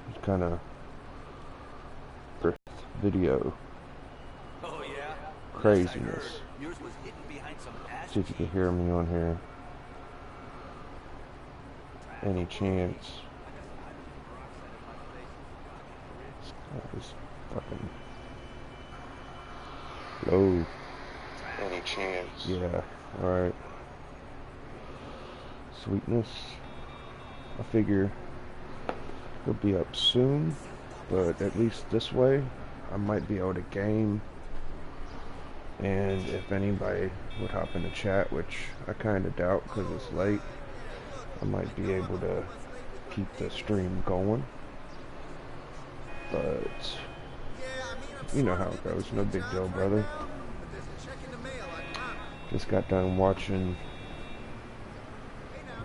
It's kind of video Oh yeah? craziness. Yours was hidden behind some See if you can hear me on here. Any chance? That is fucking low. Any chance? Yeah. Alright. Sweetness. I figure he'll be up soon, but at least this way I might be able to game, and if anybody would hop in the chat, which I kind of doubt because it's late, I might be able to keep the stream going. But you know how it goes, no big deal, brother. Just got done watching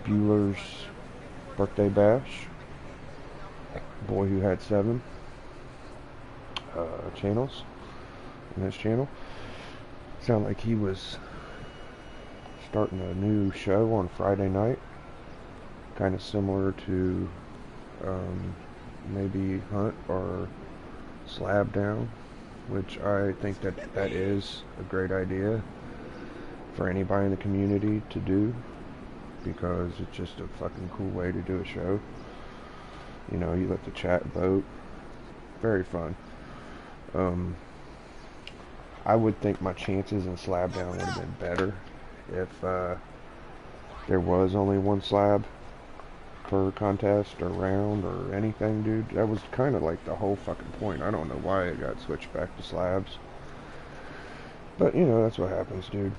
Bueller's Birthday Bash. Boy who had 7 channels in his channel. Sounded like he was starting a new show on Friday night, kind of similar to maybe Hunt or Slab Down, which I think that is a great idea for anybody in the community to do, because it's just a fucking cool way to do a show. You know, you let the chat vote. Very fun. I would think my chances in Slab Down would have been better if there was only one slab per contest or round or anything, dude. That was kind of like the whole fucking point. I don't know why it got switched back to slabs. But, you know, that's what happens, dude.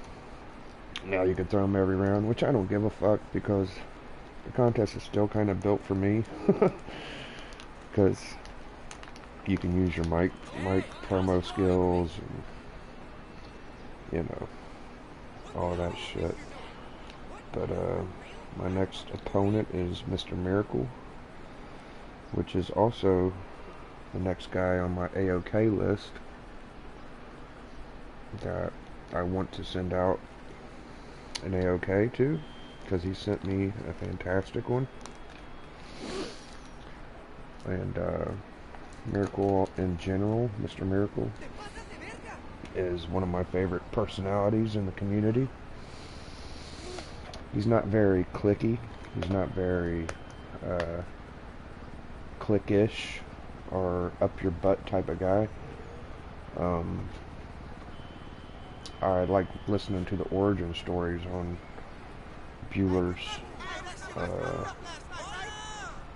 Now you can throw them every round, which I don't give a fuck, because the contest is still kind of built for me. Because you can use your mic promo skills and, you know, all that shit. But my next opponent is Mr. Miracle, which is also the next guy on my AOK list that I want to send out an AOK to, because he sent me a fantastic one. And Miracle in general, Mr. Miracle, is one of my favorite personalities in the community. He's not very clicky. He's not very cliquish or up your butt type of guy. I like listening to the origin stories on Bueller's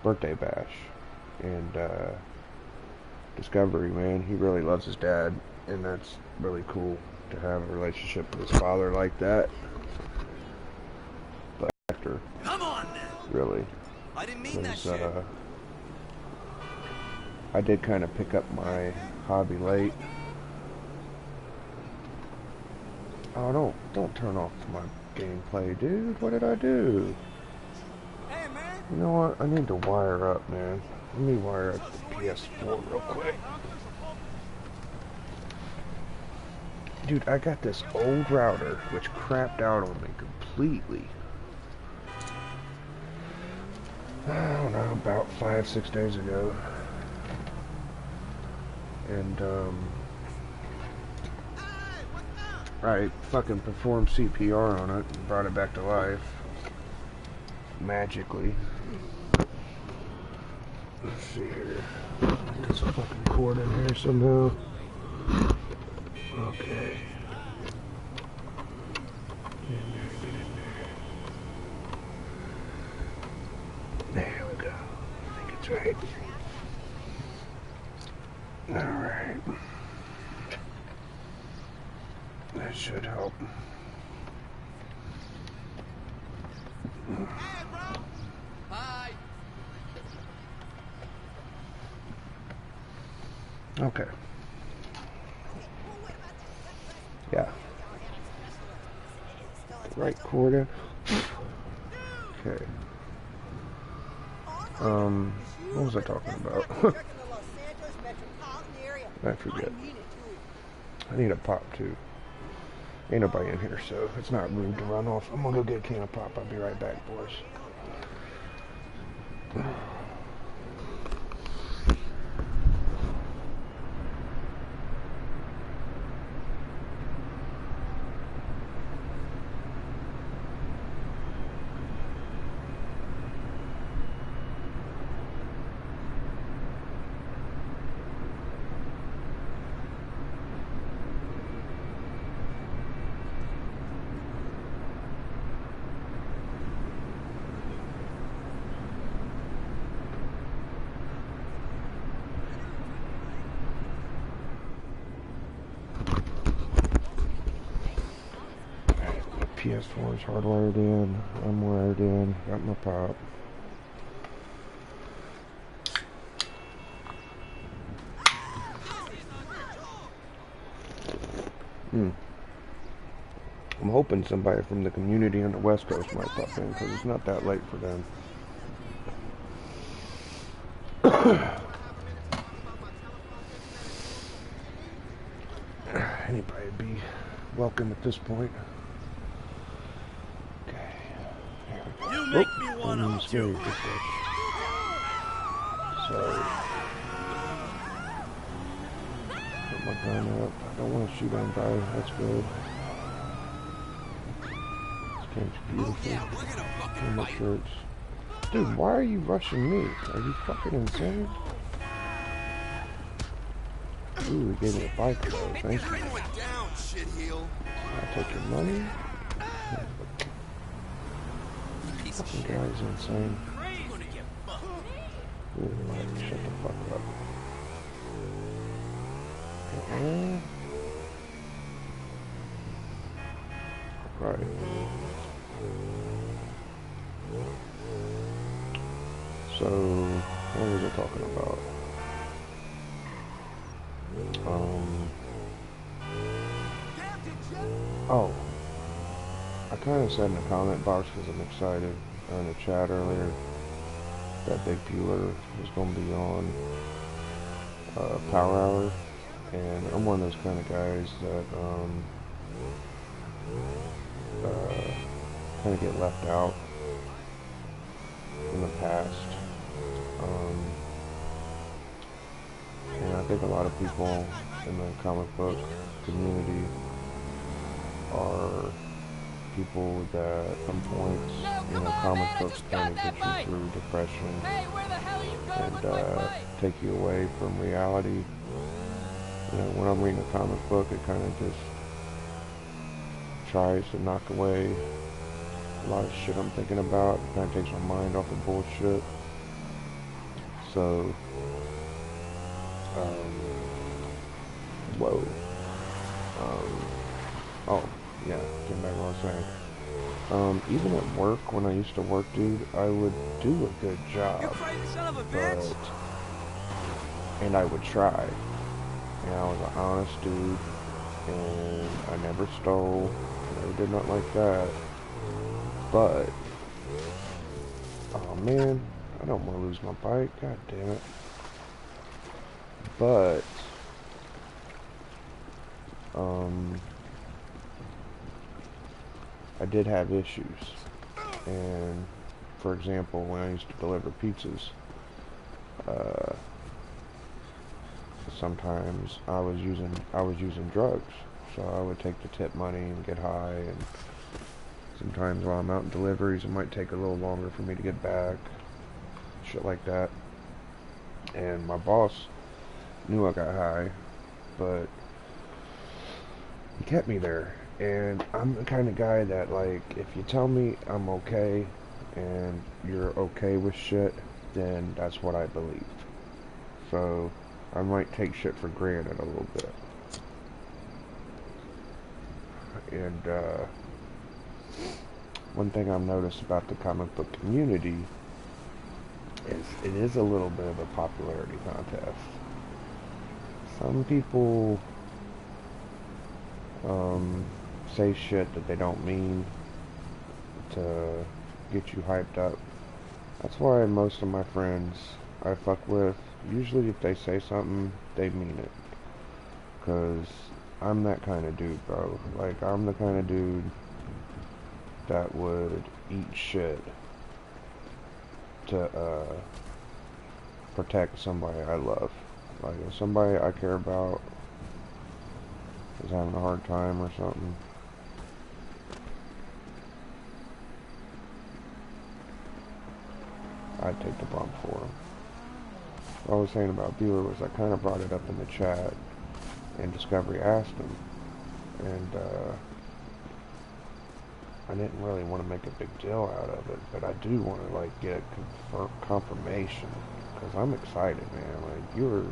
Birthday Bash and Discovery, man. He really loves his dad, and that's really cool to have a relationship with his father like that. But after, come on then. Really, I didn't mean that shit. I did kind of pick up my hobby late. Oh, don't turn off my gameplay, dude. What did I do? Hey, man. You know what? I need to wire up, man. Let me wire up the PS4 real quick. Dude, I got this old router which crapped out on me completely. I don't know, about 5-6 days ago. And I fucking performed CPR on it and brought it back to life. Magically. Let's see here. Get this fucking cord in here somehow. Okay. Get in there. There we go. I think it's right. Alright. That should help. Hey, bro. Hi. Okay. Yeah. Right quarter. Okay. What was I talking about? I forget. I need a pop too. Ain't nobody in here, so it's not rude to run off. I'm gonna go get a can of pop. I'll be right back, boys. PS4 is hardwired in. I'm wired in. Got my pop. I'm hoping somebody from the community on the West Coast might pop in, because it's not that late for them. Anybody would be welcome at this point. Okay. Here we go. You make me wanna I'm hunt scared you. of this bitch. So, put my gun up. I don't want to shoot anybody. That's good. This game's beautiful. Yeah, we're gonna fucking Make fight. sure it's... Dude, why are you rushing me? Are you fucking insane? Ooh, we gave me a bike though. Thank you. Going down, shitheel. I'll take your money. Piece of Fucking shit. guy's insane. You're gonna get fucked. Ooh, Mike, shut the fuck up. Right. So, what was I talking about? Oh, I kind of said in the comment box because I'm excited in the chat earlier that Big Peeler was going to be on Power Hour, and I'm one of those kind of guys that kind of get left out in the past. And I think a lot of people in the comic book community are people that at some points, comic books kind of get you through depression and take you away from reality. When I'm reading a comic book, it kind of just tries to knock away a lot of shit I'm thinking about. It kind of takes my mind off of bullshit. So, whoa. Oh, yeah, getting back to what I was saying. Even at work, when I used to work, dude, I would do a good job. You crazy son of a bitch. And I would try. And I was an honest dude, and I never stole, never did nothing like that. But, oh man, I don't want to lose my bike, god damn it. But, I did have issues. And, for example, when I used to deliver pizzas, sometimes I was using drugs. So I would take the tip money and get high, and sometimes while I'm out in deliveries, it might take a little longer for me to get back. Shit like that. And my boss knew I got high, but he kept me there. And I'm the kind of guy that, like, if you tell me I'm okay and you're okay with shit, then that's what I believe. So I might take shit for granted a little bit. And one thing I've noticed about the comic book community is it is a little bit of a popularity contest. Some people say shit that they don't mean to get you hyped up. That's why most of my friends I fuck with, usually if they say something, they mean it. Because I'm that kind of dude, bro. Like, I'm the kind of dude that would eat shit to protect somebody I love. Like, if somebody I care about is having a hard time or something, I'd take the bump for him. What I was saying about Bueller was I kind of brought it up in the chat, and Discovery asked him, and I didn't really want to make a big deal out of it, but I do want to, like, get a confirmation, because I'm excited, man. Like, Bueller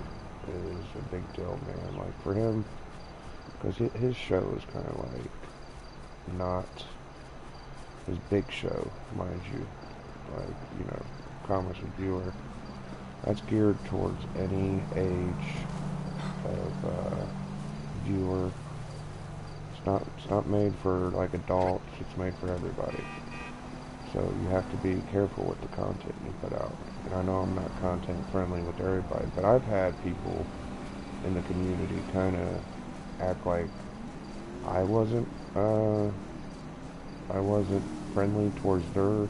is a big deal, man. Like, for him, because his show is kind of like not his big show, mind you, like, you know, comics reviewer. That's geared towards any age of viewer. It's not made for like adults. It's made for everybody. So you have to be careful with the content you put out. And I know I'm not content friendly with everybody, but I've had people in the community kind of act like I wasn't uh, I wasn't friendly towards their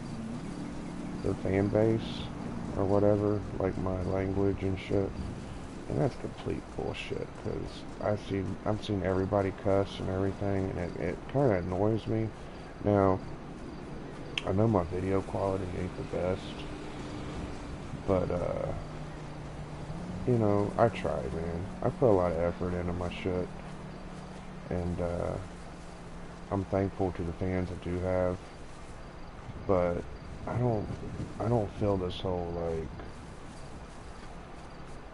fan base or whatever, like my language and shit. And that's complete bullshit, because I've seen everybody cuss and everything, and it kind of annoys me. Now, I know my video quality ain't the best, but you know, I try, man. I put a lot of effort into my shit, and I'm thankful to the fans I do have, but I don't I don't feel this whole like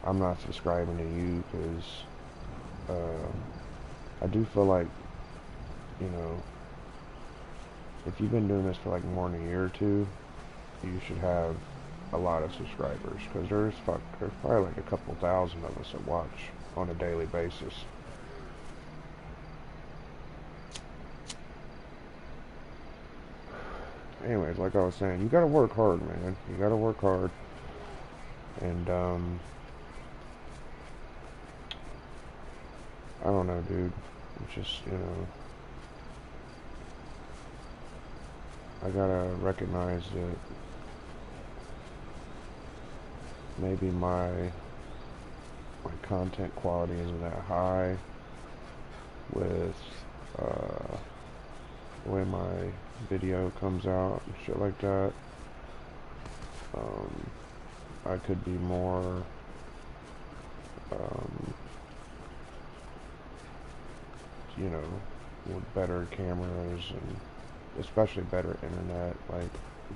I'm not subscribing to you because I do feel like, you know, if you've been doing this for like more than a year or two, you should have a lot of subscribers, because there's probably like a couple thousand of us that watch on a daily basis. Anyways, like I was saying, you gotta work hard, man. You gotta work hard, and I don't know, dude. It's just, you know, I gotta recognize that maybe my content quality isn't that high with uh, the way my video comes out and shit like that. Um, I could be more um, you know, with better cameras and especially better internet. Like,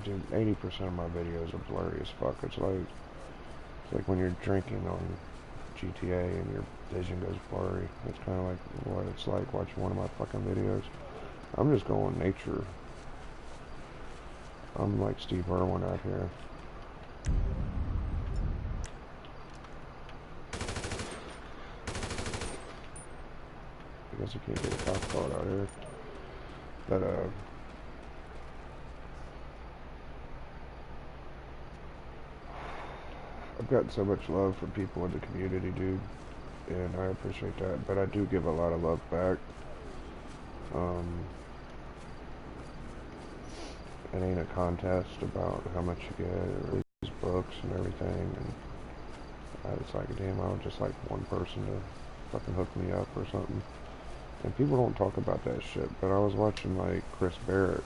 dude, 80% of my videos are blurry as fuck. It's like when you're drinking on GTA and your vision goes blurry. It's kind of like what it's like watching one of my fucking videos. I'm just going nature. I'm like Steve Irwin out here. I guess you can't get a cop car out here. But I've gotten so much love from people in the community, dude, and I appreciate that. But I do give a lot of love back. Um, it ain't a contest about how much you get or these books and everything. And it's like, damn, I would just like one person to fucking hook me up or something. And people don't talk about that shit. But I was watching like Chris Barrett,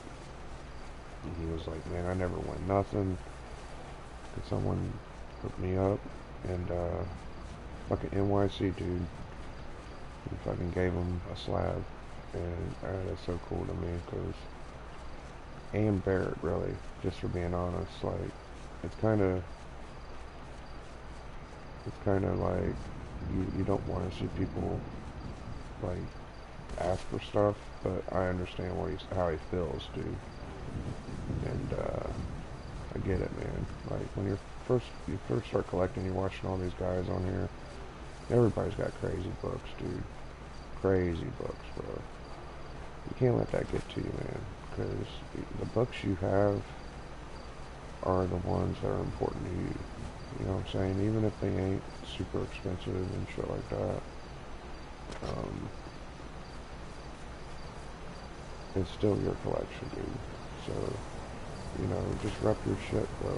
and he was like, man, I never won nothing. Could someone hook me up? And fucking NYC dude, he fucking gave him a slab, and that's so cool to me, because and Barrett, really, just for being honest, like, it's kind of like you don't want to see people like ask for stuff, but I understand how he feels, dude, and I get it, man. Like, when you first start collecting, you're watching all these guys on here. Everybody's got crazy books, dude. Crazy books, bro. You can't let that get to you, man. Because the books you have are the ones that are important to you. You know what I'm saying? Even if they ain't super expensive and shit like that. It's still your collection, dude. So, you know, just rep your shit, bro.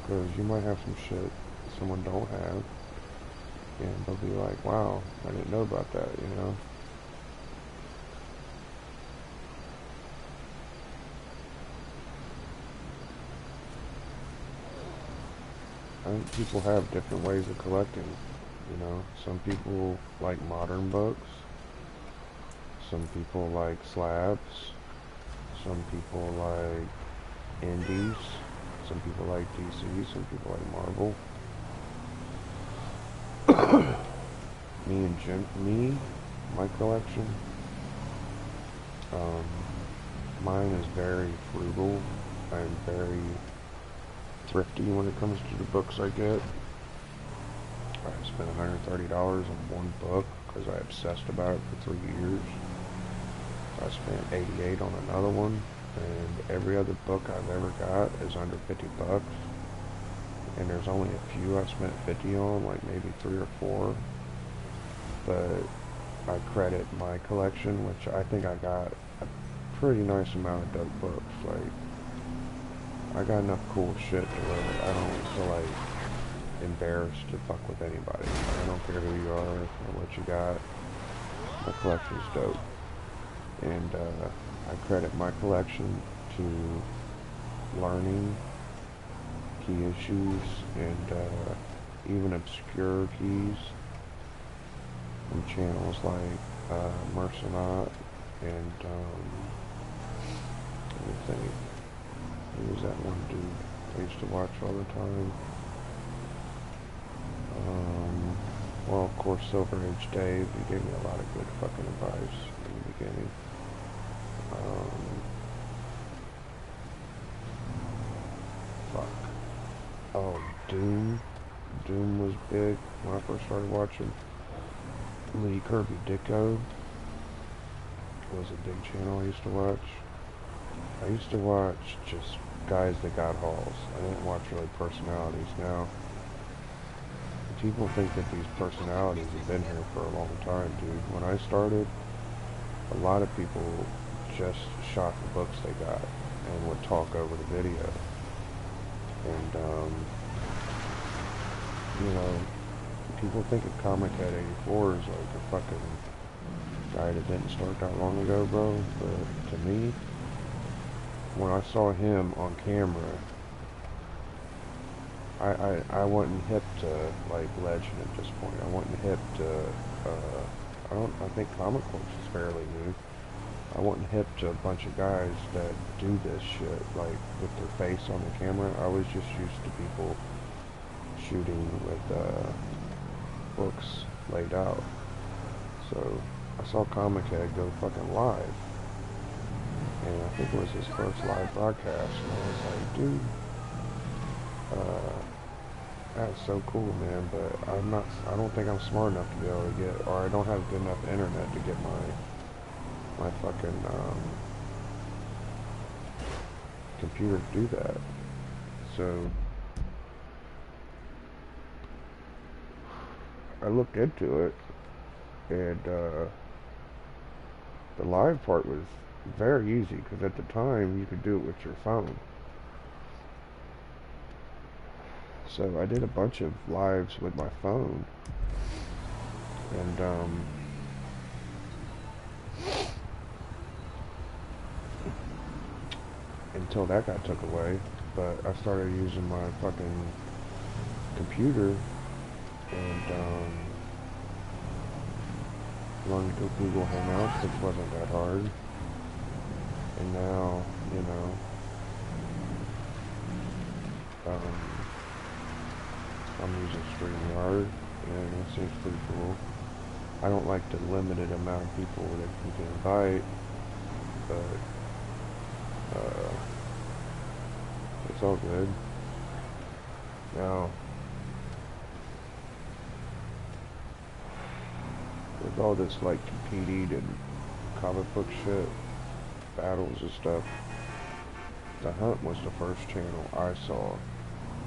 Because you might have some shit someone don't have. And they'll be like, wow, I didn't know about that, you know? I think people have different ways of collecting, you know? Some people like modern books. Some people like slabs. Some people like indies. Some people like DC. Some people like Marvel. Me, my collection. Um, Mine is very frugal. I'm very thrifty when it comes to the books I get. I spent $130 on one book because I obsessed about it for 3 years. I spent 88 on another one, and every other book I've ever got is under 50 bucks. And there's only a few I spent 50 on, like maybe 3 or 4. But I credit my collection, which I think I got a pretty nice amount of dope books. Like, I got enough cool shit to where I don't feel like embarrassed to fuck with anybody. I don't care who you are or what you got. My collection's dope. And I credit my collection to learning key issues and even obscure keys from channels like Mercenot and let me think. Who was that one dude I used to watch all the time? Well, of course, Silver Age Dave. He gave me a lot of good fucking advice in the beginning. Fuck. Oh, Doom. Doom was big when I first started watching. Lee Kirby Dicko was a big channel I used to watch. I used to watch just guys that got hauls. I didn't watch really personalities. Now, people think that these personalities have been here for a long time, dude. When I started, a lot of people just shot the books they got and would talk over the video. And, you know, people think of Comic Head 84 is like a fucking guy that didn't start that long ago, bro. But to me, when I saw him on camera, I wasn't hip to like Legend at this point. I wasn't hip to I think Comic Books is fairly new. I wasn't hip to a bunch of guys that do this shit like with their face on the camera. I was just used to people shooting with books laid out. So I saw Comic Head go fucking live, and I think it was his first live broadcast, and I was like, dude, that's so cool, man, but I don't think I'm smart enough to be able to get, or I don't have good enough internet to get my fucking, computer to do that. So, I looked into it, and, the live part was very easy, because at the time, you could do it with your phone. So I did a bunch of lives with my phone, and until that got took away, but I started using my fucking computer and learned to Google Hangouts, which wasn't that hard, and now, you know, I'm using StreamYard, and it seems pretty cool. I don't like the limited amount of people that you can invite, but it's all good. Now, with all this like competing and comic book shit, battles and stuff, The Hunt was the first channel I saw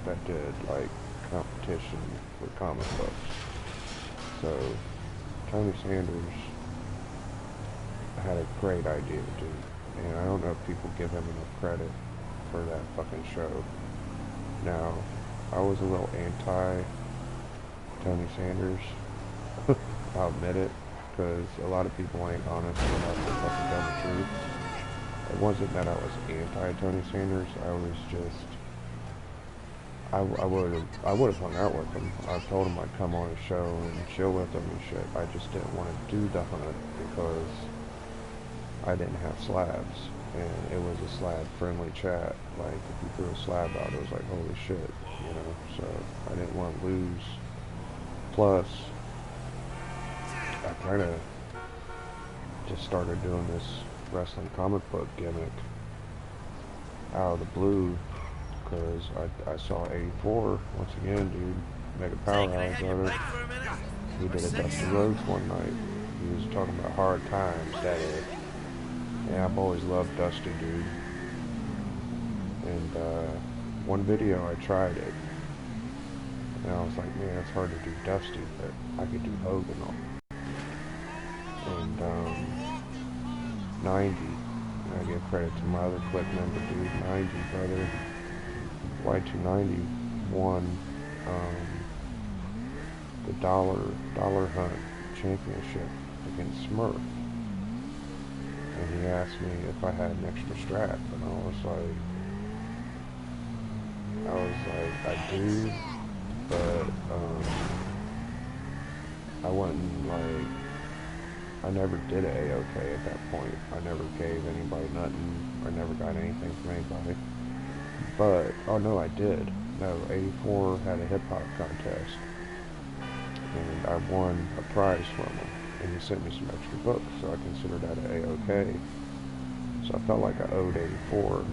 that did like competition with comic books. So Tony Sanders had a great idea, dude, and I don't know if people give him enough credit for that fucking show. Now, I was a little anti Tony Sanders. I'll admit it, because a lot of people ain't honest enough to fucking tell the truth. It wasn't that I was anti Tony Sanders. I was just, I would have hung out with him. I told him I'd come on his show and chill with him and shit. I just didn't want to do The Hunt because I didn't have slabs, and it was a slab friendly chat. Like, if you threw a slab out, it was like, holy shit, you know. So I didn't want to lose. Plus, I kind of just started doing this wrestling comic book gimmick out of the blue, because I saw 84 once again, dude. Mega Say, can I Powerhouse have your brother. bike for a minute? He For a did a Dusty second? Rhodes one night. He was talking about hard times that is. And I've always loved Dusty, dude. And one video I tried it, and I was like, man, it's hard to do Dusty, but I could do Hogan on. And 90, and I give credit to my other clip member, dude, 90, brother. Y290 won the Dollar Hunt Championship against Smurf. And he asked me if I had an extra strap, and I was like, I do, but I wasn't like, I never did an A-OK at that point. I never gave anybody nothing. I never got anything from anybody. But, oh no, I did. No, 84 had a hip-hop contest, and I won a prize from him, and he sent me some extra books, so I considered that an A-OK. So I felt like I owed 84,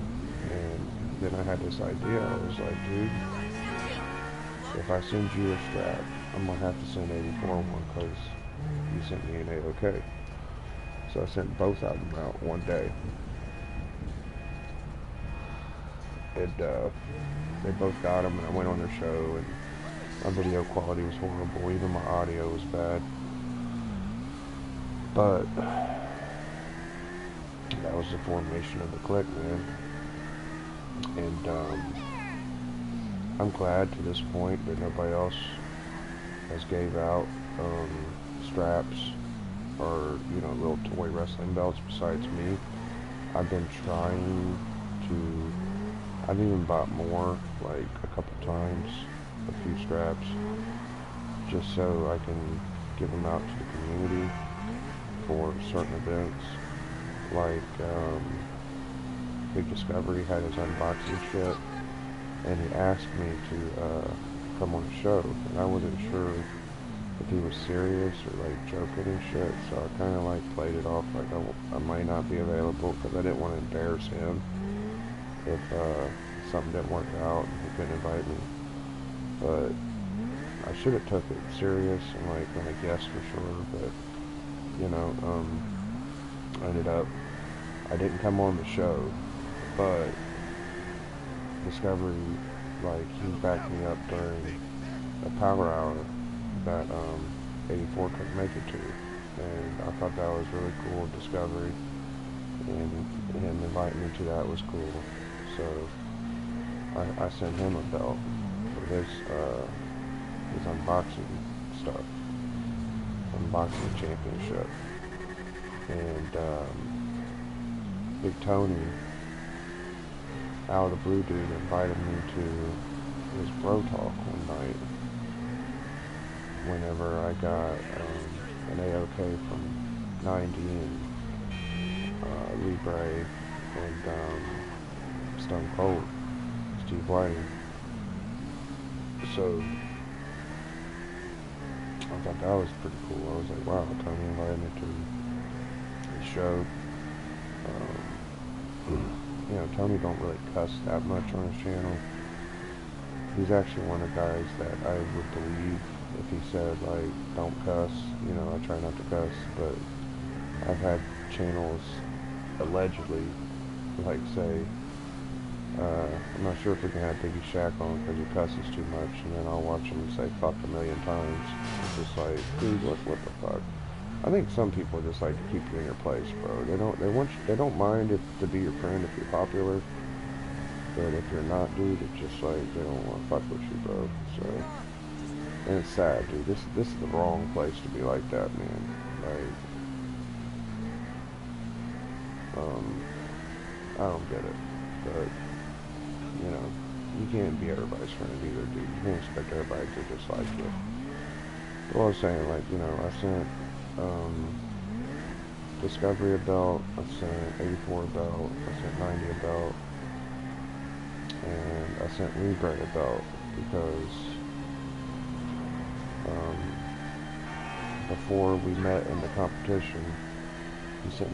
and then I had this idea. I was like, dude, if I send you a strap, I'm going to have to send 84 one, because you sent me an A-OK. So I sent both of them out one day. And they both got them, and I went on their show, and my video quality was horrible. Even my audio was bad. But that was the formation of the clique, man. And I'm glad to this point that nobody else has gave out straps or, you know, little toy wrestling belts besides me. I've been trying to, I've even bought more, like a couple times, a few straps, just so I can give them out to the community for certain events. Like Big Discovery had his unboxing shit, and he asked me to come on the show, and I wasn't sure if he was serious or like joking and shit, so I kind of like played it off like I might not be available, because I didn't want to embarrass him if something didn't work out and he couldn't invite me. But I should have took it serious and like yes for sure, but you know, I ended up, I didn't come on the show, but Discovery, like, he backed me up during a power hour that 84 couldn't make it to, and I thought that was really cool, Discovery, and him inviting me to that was cool. So I sent him a belt for his unboxing stuff, unboxing championship. And Big Tony, out of the blue, dude, invited me to his bro talk one night whenever I got an A-OK from 90 and Libre and Stone Cold, Steve Whiting. So I thought that was pretty cool. I was like, wow, Tony invited me to his show. You know, Tony don't really cuss that much on his channel. He's actually one of the guys that I would believe if he said, like, don't cuss. You know, I try not to cuss, but I've had channels allegedly, like, say, I'm not sure if we can have Biggie Shack on because he cusses too much, and then I'll watch him say fuck a million times. It's just like, dude, what the fuck? I think some people just like to keep you in your place, bro. They don't mind if to be your friend if you're popular, but if you're not, dude, it's just like they don't want to fuck with you, bro. So, and it's sad, dude. This is the wrong place to be like that, man. Like, I don't get it, but you know, you can't be everybody's friend either, dude. You can't expect everybody to just like you. But I was saying, like, you know, I sent Discovery a belt, I sent 84 a belt, I sent 90 a belt, and I sent Libre a belt because before we met in the competition, he sent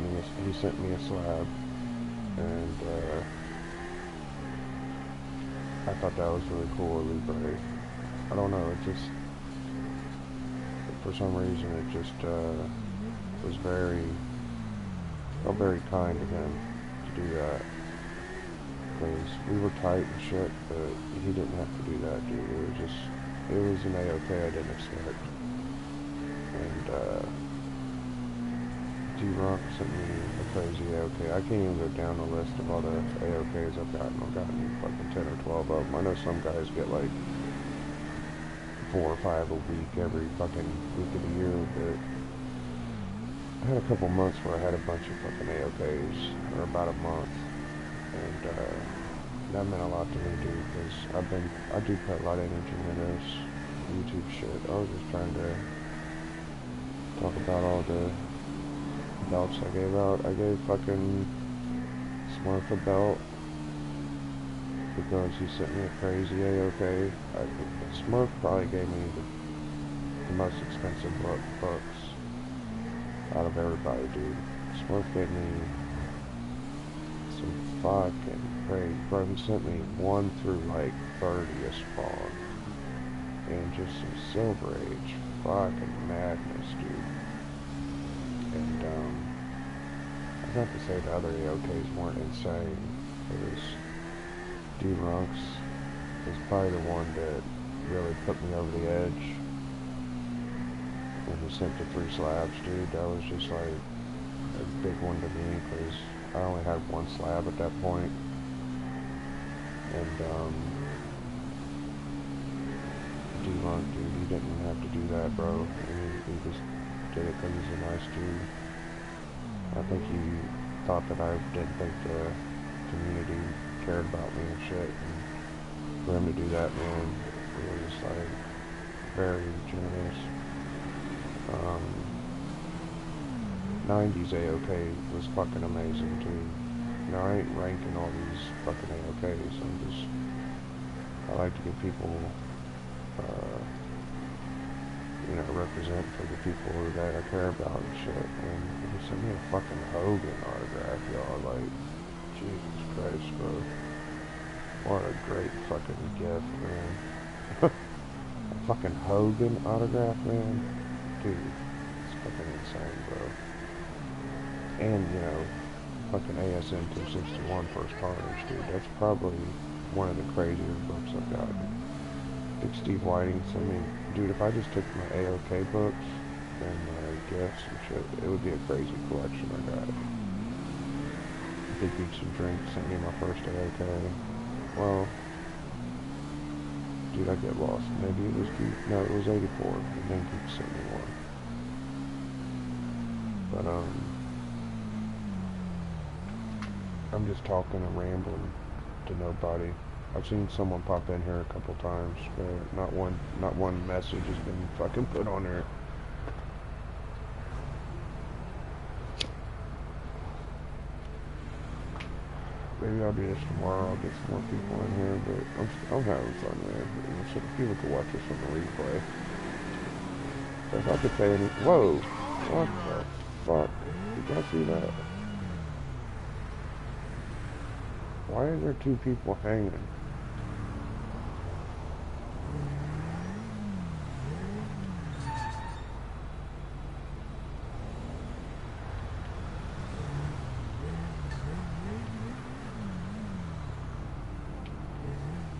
me a slab, and I thought that was really cool of Libre. I don't know, it just, for some reason, it just was felt very kind of him to do that. Because we were tight and shit, but he didn't have to do that, dude. It was an A-OK I didn't expect. And D-Rock sent me a crazy A-OK. I can't even go down the list of all the A-OKs I've gotten fucking 10 or 12 of them. I know some guys get like 4 or 5 a week every fucking week of the year, but I had a couple months where I had a bunch of fucking A-OKs, or about a month, and that meant a lot to me, dude, because I do put a lot of energy into this YouTube shit. I was just trying to talk about all the belts I gave out. I gave fucking Smurf a belt because he sent me a crazy A-OK. Smurf probably gave me the most expensive books out of everybody, dude. Smurf gave me some fucking crazy, bro. He sent me 1 through like 30 a spawn, and just some Silver Age fucking madness, dude. And I have to say the other A-OKs weren't insane. It was D-Runks is probably the one that really put me over the edge. When he sent the 3 slabs, dude, that was just like a big one to me, because I only had 1 slab at that point. And D-Runk, dude, he didn't have to do that, bro. I mean, he just did it because he's a nice dude. I think he thought that I didn't think the community cared about me and shit, and for him to do that, man, it was like very generous. 90s A-OK was fucking amazing too. Now I ain't ranking all these fucking A-OKs. I like to give people, represent for the people that I care about and shit. And he sent me a fucking Hogan autograph, y'all. Like, Jesus Christ, bro. What a great fucking gift, man. A fucking Hogan autograph, man. Dude, it's fucking insane, bro. And, fucking ASM 261 First Carnage, dude. That's probably one of the crazier books I've gotten. Big Steve Whiting sent me, dude, if I just took my A-OK books and my gifts and shit, it would be a crazy collection I got. Big Beats and Drinks sent me my first A-OK. Well, dude, I get lost. Maybe it was no, it was 84, and then Geek sent me one. But, I'm just talking and rambling to nobody. I've seen someone pop in here a couple times, but not one message has been fucking put on there. Maybe I'll do this tomorrow. I'll get some more people in here, but I'm having fun, man. So people can watch this on the replay. So if I could say any, whoa, what the fuck? Did y'all see that? Why are there 2 people hanging?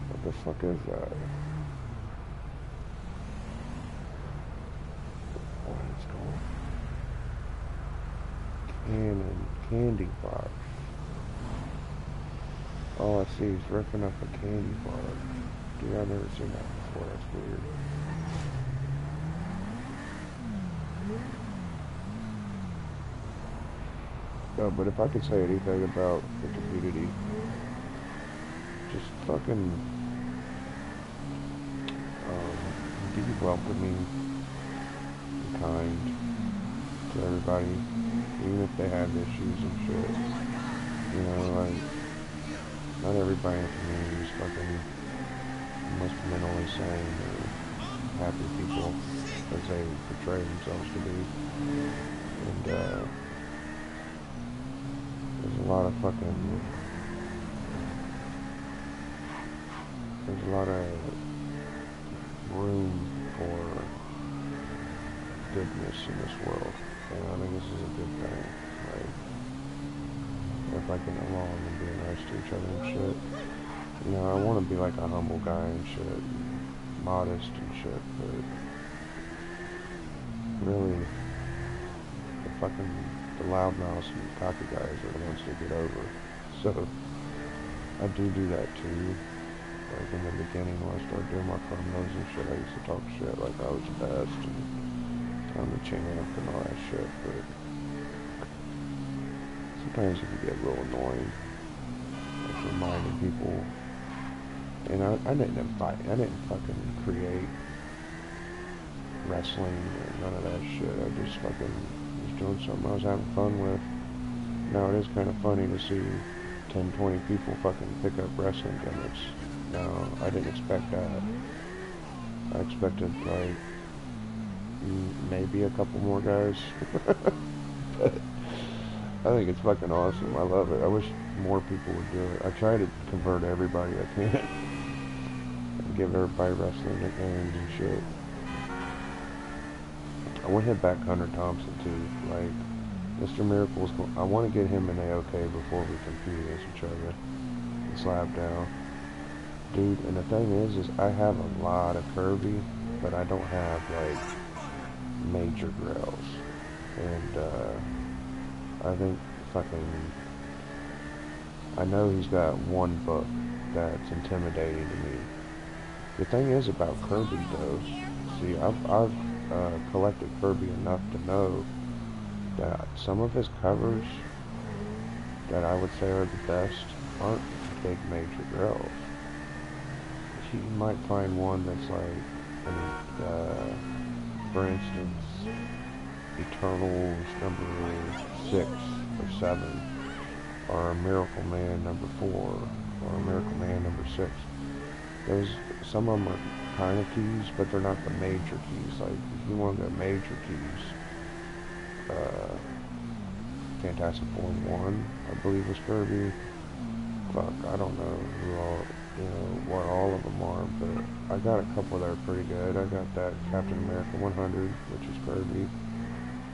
What the fuck is that? What is going on? Candy bar. All I see is ripping up a candy bar. Dude, I've never seen that before. That's weird. No, but if I could say anything about the community, just fucking be welcoming and kind to everybody, even if they have issues and shit. Like, not everybody in the community is fucking most mentally sane or happy people as they portray themselves to be. And There's a lot of fucking, there's a lot of room for goodness in this world, and I think this is a good thing. Like, everybody getting along and being nice to each other and shit. You know, I want to be like a humble guy and shit, and modest and shit, but really, the loudmouths and cocky guys are the ones to get over. So, I do that too. Like in the beginning when I started doing my promos and shit, I used to talk shit like I was the best and I'm the champ and all that shit, but sometimes it can get a little annoying. Like reminding people, and I didn't fucking create wrestling or none of that shit. I just fucking was doing something I was having fun with. Now it is kind of funny to see 10, 20 people fucking pick up wrestling gimmicks. Now, I didn't expect that. I expected, like, maybe a couple more guys. But I think it's fucking awesome. I love it. I wish more people would do it. I try to convert everybody I can. And give everybody wrestling nicknames and shit. I want to hit back Hunter Thompson, too. Like, Mr. Miracle's, I want to get him in AOK before we compete against each other. And slap down. Dude, and the thing is I have a lot of Kirby, but I don't have, like, major grills. And, I think fucking, I know he's got one book that's intimidating to me. The thing is about Kirby, though, see, I've collected Kirby enough to know that some of his covers that I would say are the best aren't big major grills. You might find one that's like, for instance, Eternals number 6 or 7, or Miracle Man number 4, or Miracle Man number 6. Some of them are kind of keys, but they're not the major keys. Like, if you want the major keys, Fantastic Four 1, I believe was Kirby. Fuck, I don't know who all, what all of them are, but I got a couple that are pretty good. I got that Captain America 100, which is Kirby.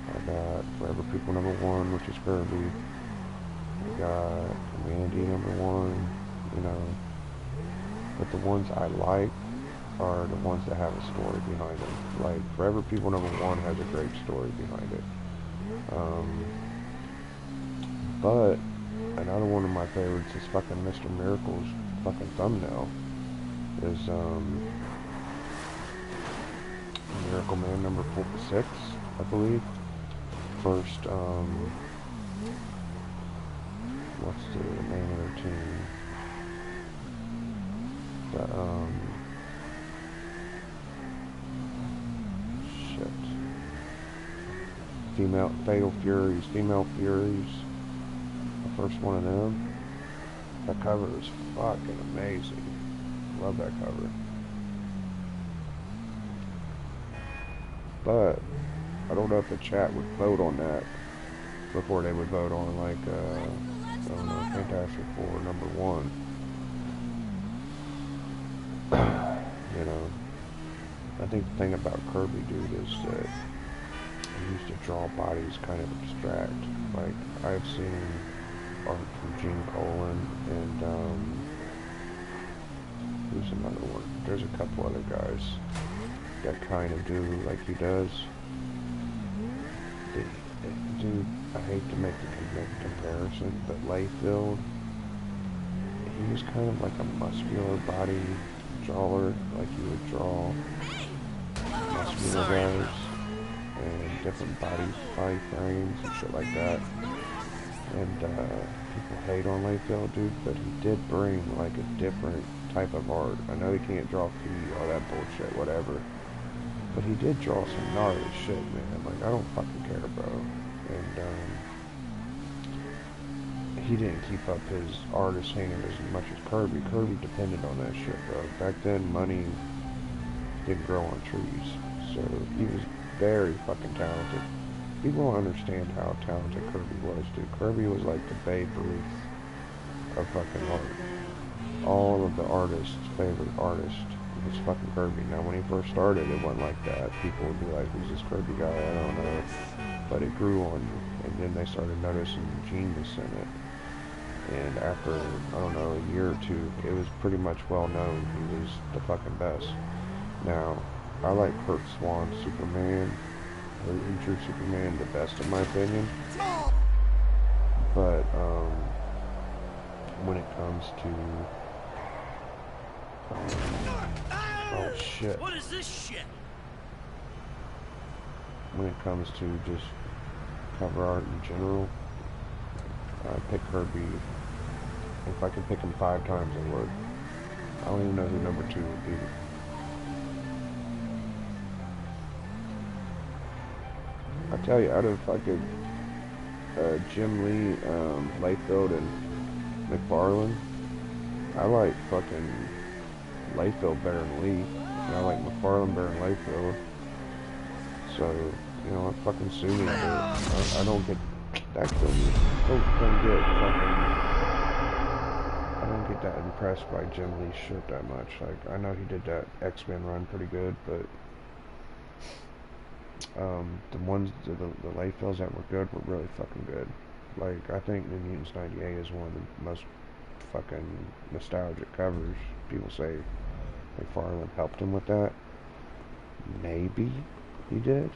I got Forever People number 1, which is Kirby. I got Mandy number 1, But the ones I like are the ones that have a story behind them. Like, Forever People number 1 has a great story behind it. But another one of my favorites is fucking Mr. Miracle's fucking thumbnail. Is Miracle Man number 6, I believe. First, what's the name of their team? Female Fatal Furies, Female Furies. The first one of them. That cover is fucking amazing. Love that cover. But I don't know if the chat would vote on that before they would vote on, like, I don't know, Fantastic Four number 1. I think the thing about Kirby, dude, is that he used to draw bodies kind of abstract. Like, I've seen art from Gene Colan and, who's another one? There's a couple other guys that kind of do like he does. Dude, I hate to make the comparison, but Layfield, he was kind of like a muscular body drawer, like he would draw muscular guys and different body frames and shit like that. And people hate on Layfield, dude, but he did bring like a different type of art. I know he can't draw feet, all that bullshit, whatever. But he did draw some gnarly shit, man. Like, I don't fucking care, bro. And he didn't keep up his artist hand as much as Kirby. Kirby depended on that shit, bro. Back then, money didn't grow on trees. So he was very fucking talented. people don't understand how talented Kirby was, dude. Kirby was like the Babe Ruth of fucking art. All of the artists' favorite artist was fucking Kirby. Now, when he first started, it wasn't like that. People would be like, "Who's this Kirby guy?" I don't know. But it grew on you, and then they started noticing the genius in it. And after, I don't know, a year or two, it was pretty much well known he was the fucking best. Now, I like Kurt Swan's Superman, or True Superman, the best in my opinion. But when it comes to, oh shit, What is this shit? when it comes to just cover art in general, I pick Kirby. If I could pick him 5 times, I would. I don't even know who number 2 would be. I tell you, out of fucking Jim Lee, Layfield, and McFarlane, I like fucking Layfield better than Lee, and I like McFarlane better than Layfield. So, you know, fucking sue me, but I don't get that killed me. Don't get fucking. I don't get that impressed by Jim Lee's shit that much. Like, I know he did that X-Men run pretty good, but the ones, the Layfields that were good were really fucking good. Like, I think New Mutants 98 is one of the most fucking nostalgic covers. People say McFarlane helped him with that. Maybe he did.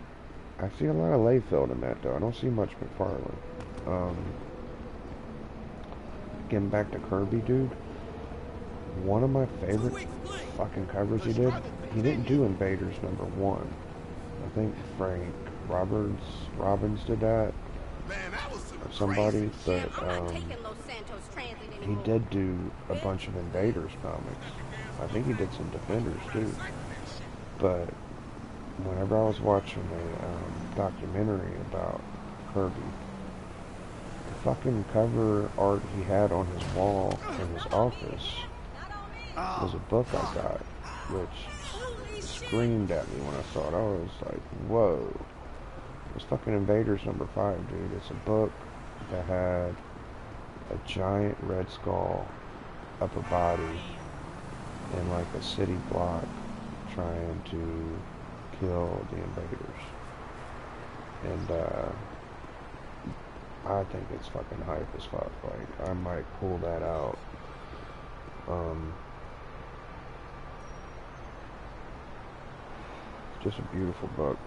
I see a lot of Layfield in that, though. I don't see much McFarlane. Um, Getting back to Kirby, dude. One of my favorite fucking covers he didn't do Invaders #1. I think Frank Robbins did that, or somebody, but he did do a bunch of Invaders comics. I think he did some Defenders too. But whenever I was watching a documentary about Kirby, the fucking cover art he had on his wall in his office was a book I got, which screamed at me when I saw it. I was like, whoa. It's fucking Invaders #5, dude. It's a book that had a giant Red Skull upper body in like a city block trying to kill the invaders. And I think it's fucking hype as fuck. Like, I might pull that out. Just a beautiful book.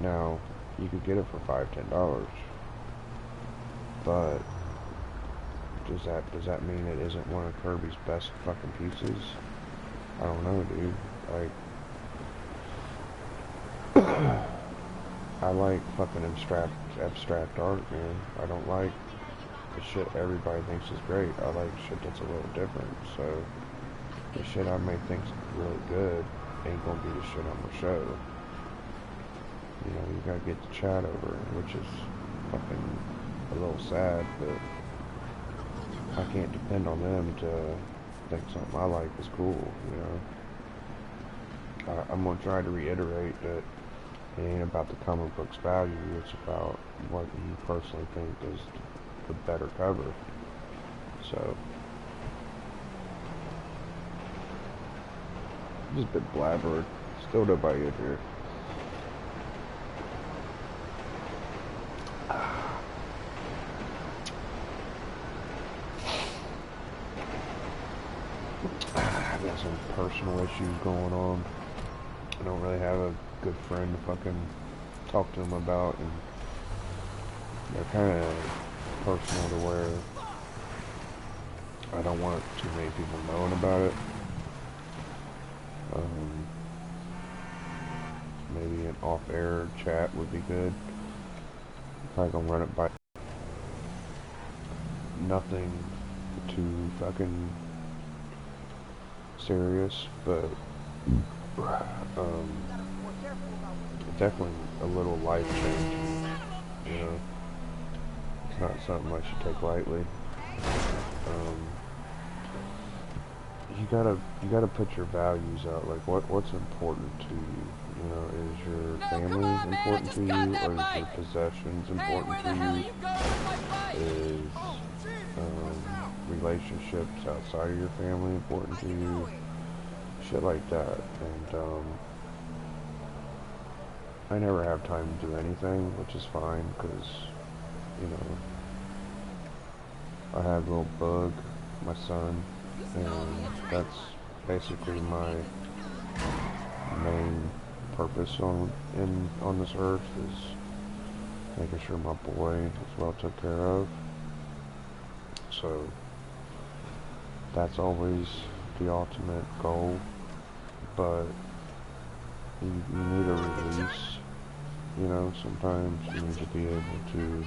Now, you could get it for $5, $10, but does that mean it isn't one of Kirby's best fucking pieces? I don't know, dude. Like, I like fucking abstract art, man. I don't like the shit everybody thinks is great. I like shit that's a little different. So the shit I may think's really good ain't gonna be the shit I'm gonna show. You know, you gotta get the chat over, which is fucking a little sad, but I can't depend on them to think something I like is cool, you know. I'm gonna try to reiterate that it ain't about the comic book's value, it's about what you personally think is the better cover. So, just been blabbered. Still nobody in here. I got some personal issues going on. I don't really have a good friend to fucking talk to them about, and they're kind of personal to where I don't want too many people knowing about it. Maybe an off-air chat would be good. Probably gonna run it by. Nothing too fucking serious, but definitely a little life changing. You know, it's not something I should take lightly. You gotta put your values out. Like what's important to you. You know, is your family important to you, or is your possessions important to you? Is relationships outside of your family important to you? Shit like that. And I never have time to do anything, which is fine, because, you know, I have little Bug, my son, and that's basically my main purpose on this earth, is making sure my boy is well took care of. So that's always the ultimate goal, but you need a release. You know, sometimes you need to be able to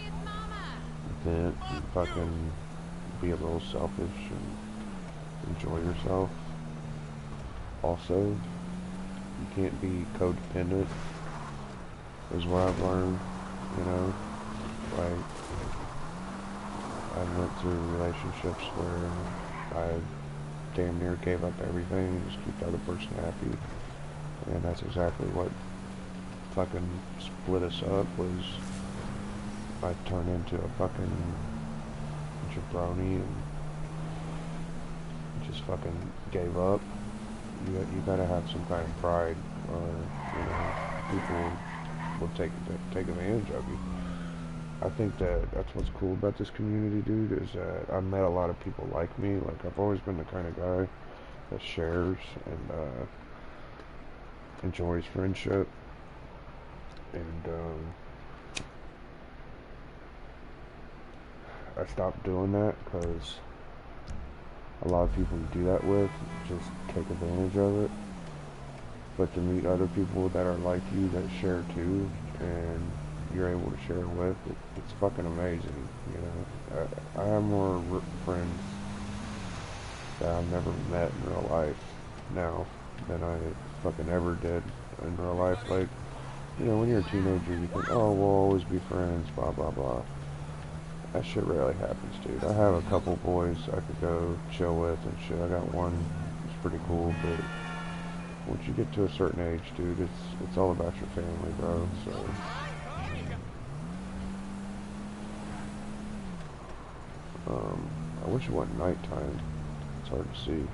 vent and fucking be a little selfish and enjoy yourself. Also, you can't be codependent, is what I've learned. You know, like, I went through relationships where I damn near gave up everything just to keep the other person happy, and that's exactly what fucking split us up. Was I turned into a fucking jabroni and just fucking gave up. You gotta have some kind of pride, or you know, people will take advantage of you. I think that's what's cool about this community, dude, is that I've met a lot of people like me. Like, I've always been the kind of guy that shares and enjoys friendship, and I stopped doing that because a lot of people you do that with just take advantage of it. But to meet other people that are like you, that share too, and you're able to share with, it's fucking amazing. You know, I have more friends that I've never met in real life now than I fucking ever did in real life. Like, you know, when you're a teenager, you think, oh, we'll always be friends, blah blah blah. That shit rarely happens, dude. I have a couple boys I could go chill with and shit. I got one who's pretty cool, but once you get to a certain age, dude, it's all about your family, bro. So I wish it wasn't nighttime. It's hard to see.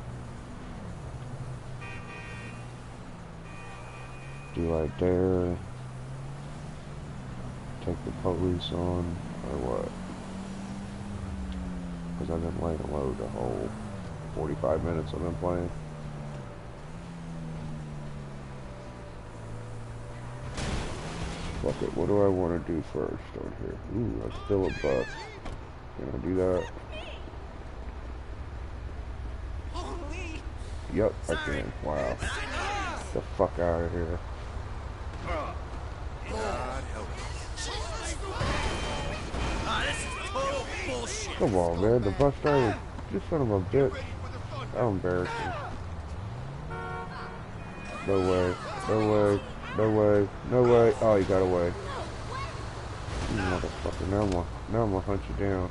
Do I dare take the police on, or what? Because I've been laying low the whole 45 minutes I've been playing. Fuck it, what do I want to do first on here? Ooh, I'm still a buff. Can I do that? Yep, I can. Wow. Get the fuck out of here. Come on, man. The bus driver, you son of a bitch. How embarrassing. No way. No way. No way. No way. Oh, he got away. You motherfucker. Now I'm gonna hunt you down.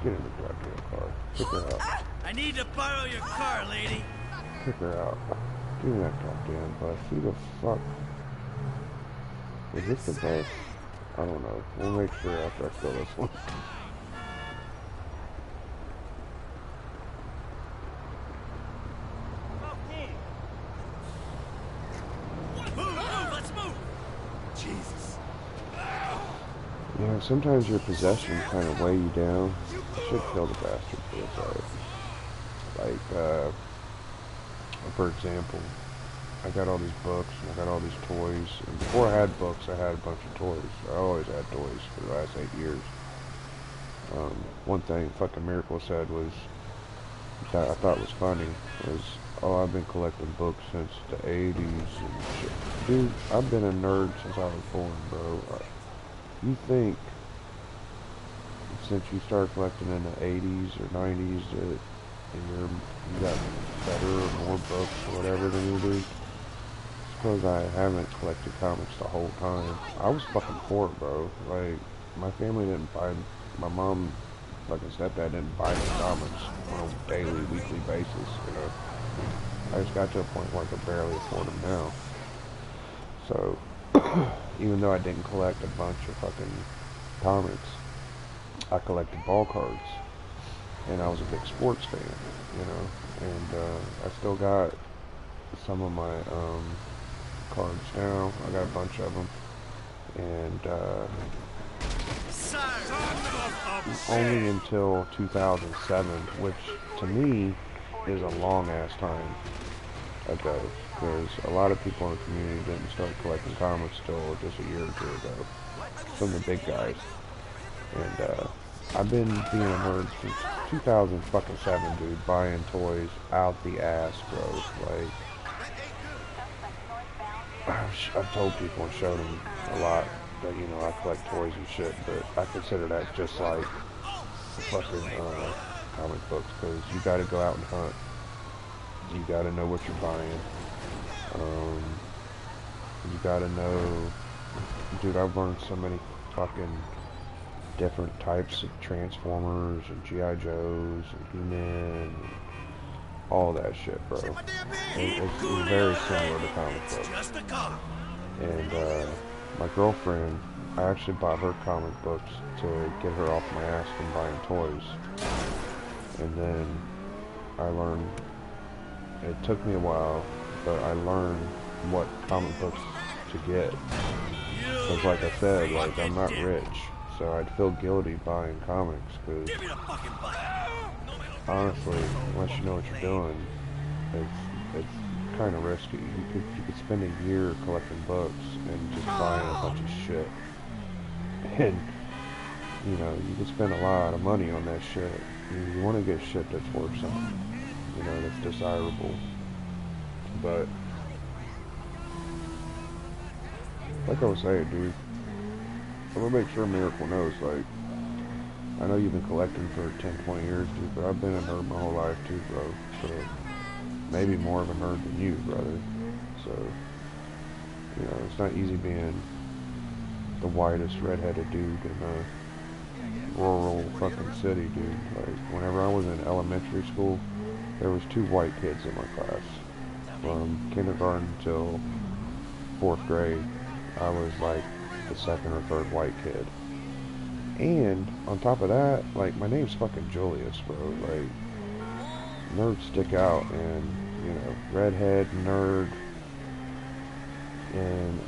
Get in the goddamn car. Kick her out. I need to borrow your car, lady. Kick her out. Give me that goddamn bus. Who the fuck? Is this the bus? I don't know. We'll make sure after I kill this one. Move, let's move. Jesus. Yeah, sometimes your possessions kind of weigh you down. You should kill the bastard for his life. Like, for example, I got all these books and I got all these toys. And before I had books, I had a bunch of toys. I always had toys for the last 8 years. One thing fucking Miracle said was, that I thought was funny, was, oh, I've been collecting books since the 80s and shit. Dude, I've been a nerd since I was born, bro. You think since you started collecting in the 80s or 90s that you got better or more books or whatever than you do? It's because I haven't collected comics the whole time. I was fucking poor, bro. Like, my family didn't buy, my mom, like, and stepdad didn't buy me comics on a daily, weekly basis, you know. I just got to a point where I could barely afford them now. So, even though I didn't collect a bunch of fucking comics, I collected ball cards, and I was a big sports fan, you know, and I still got some of my cards now. I got a bunch of them, and only until 2007, which to me is a long ass time ago, because a lot of people in the community didn't start collecting comics till just a year or two ago. Some of the big guys, and I've been being a nerd since 2007, dude, buying toys out the ass, bro. Like, I've told people and showed them a lot that, you know, I collect toys and shit, but I consider that just like fucking comic books, because you gotta go out and hunt. You gotta know what you're buying. Um, you gotta know, dude, I've learned so many fucking different types of Transformers and G.I. Joes and He-Man and all that shit, bro. It's very similar to comic books. And my girlfriend, I actually bought her comic books to get her off my ass from buying toys. And then I learned, it took me a while, but I learned what comic books to get. Because like I said, like, I'm not rich, so I'd feel guilty buying comics, because honestly, unless you know what you're doing, it's kind of risky. You could spend a year collecting books and just buying a bunch of shit, and you know, you could spend a lot of money on that shit. You want to get shit that's worth something, you know, that's desirable. But like I was saying, dude, I'm gonna make sure Miracle knows, like, I know you've been collecting for 10, 20 years, dude, but I've been a nerd my whole life, too, bro. So, maybe more of a nerd than you, brother. So, you know, it's not easy being the whitest redheaded dude in a rural fucking city, dude. Like, whenever I was in elementary school, there was 2 white kids in my class. From kindergarten till 4th grade, I was like the 2nd or 3rd white kid. And on top of that, like, my name's fucking Julius, bro. Like, nerds stick out, and, you know, redhead, nerd, in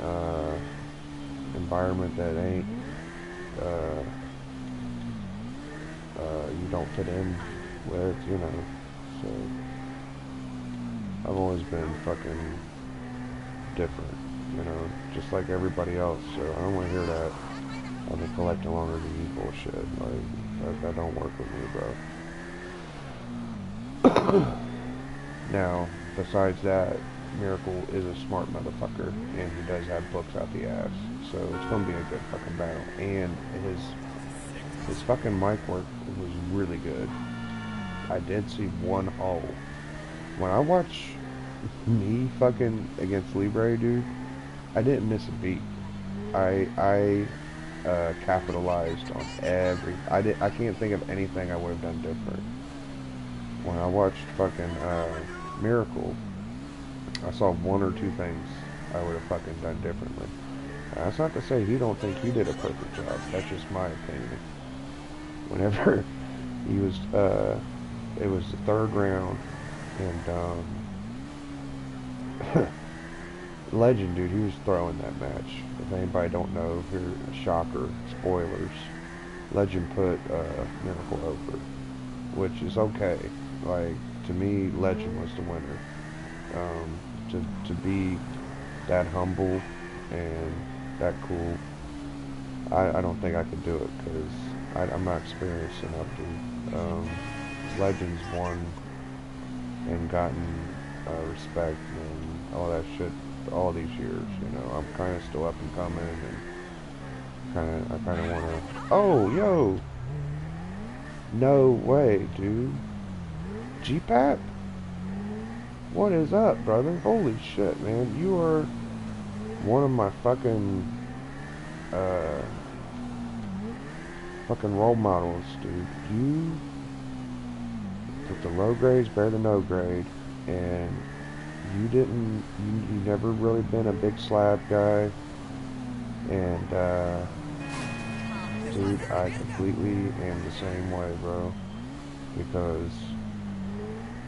environment that ain't you don't fit in with, you know. So I've always been fucking different, you know, just like everybody else. So I don't want to hear that I've been collecting longer than you bullshit. Like, that don't work with me, bro. Now, besides that, Miracle is a smart motherfucker, and he does have books out the ass, so it's gonna be a good fucking battle. And his fucking mic work was really good. I did see one hole. When I watch me fucking against Libre, dude, I didn't miss a beat. I capitalized on every. I can't think of anything I would have done different. When I watched fucking Miracle, I saw 1 or 2 things I would have fucking done differently. That's not to say he don't think he did a perfect job. That's just my opinion. Whenever he was, it was the 3rd round, and Legend, dude, he was throwing that match. If anybody don't know, here, shocker, spoilers. Legend put Miracle over, which is okay. Like, to me, Legend was the winner. To be that humble and that cool, I don't think I could do it, because I'm not experienced enough to. Legends won and gotten respect and all that shit all these years. You know, I'm kind of still up and coming, and I kind of want to. Oh, yo, no way, dude. GPAP? What is up, brother? Holy shit, man. You are one of my fucking role models, dude. You with the low grades, better than no grade, and you never really been a big slab guy, and dude, I completely am the same way, bro, because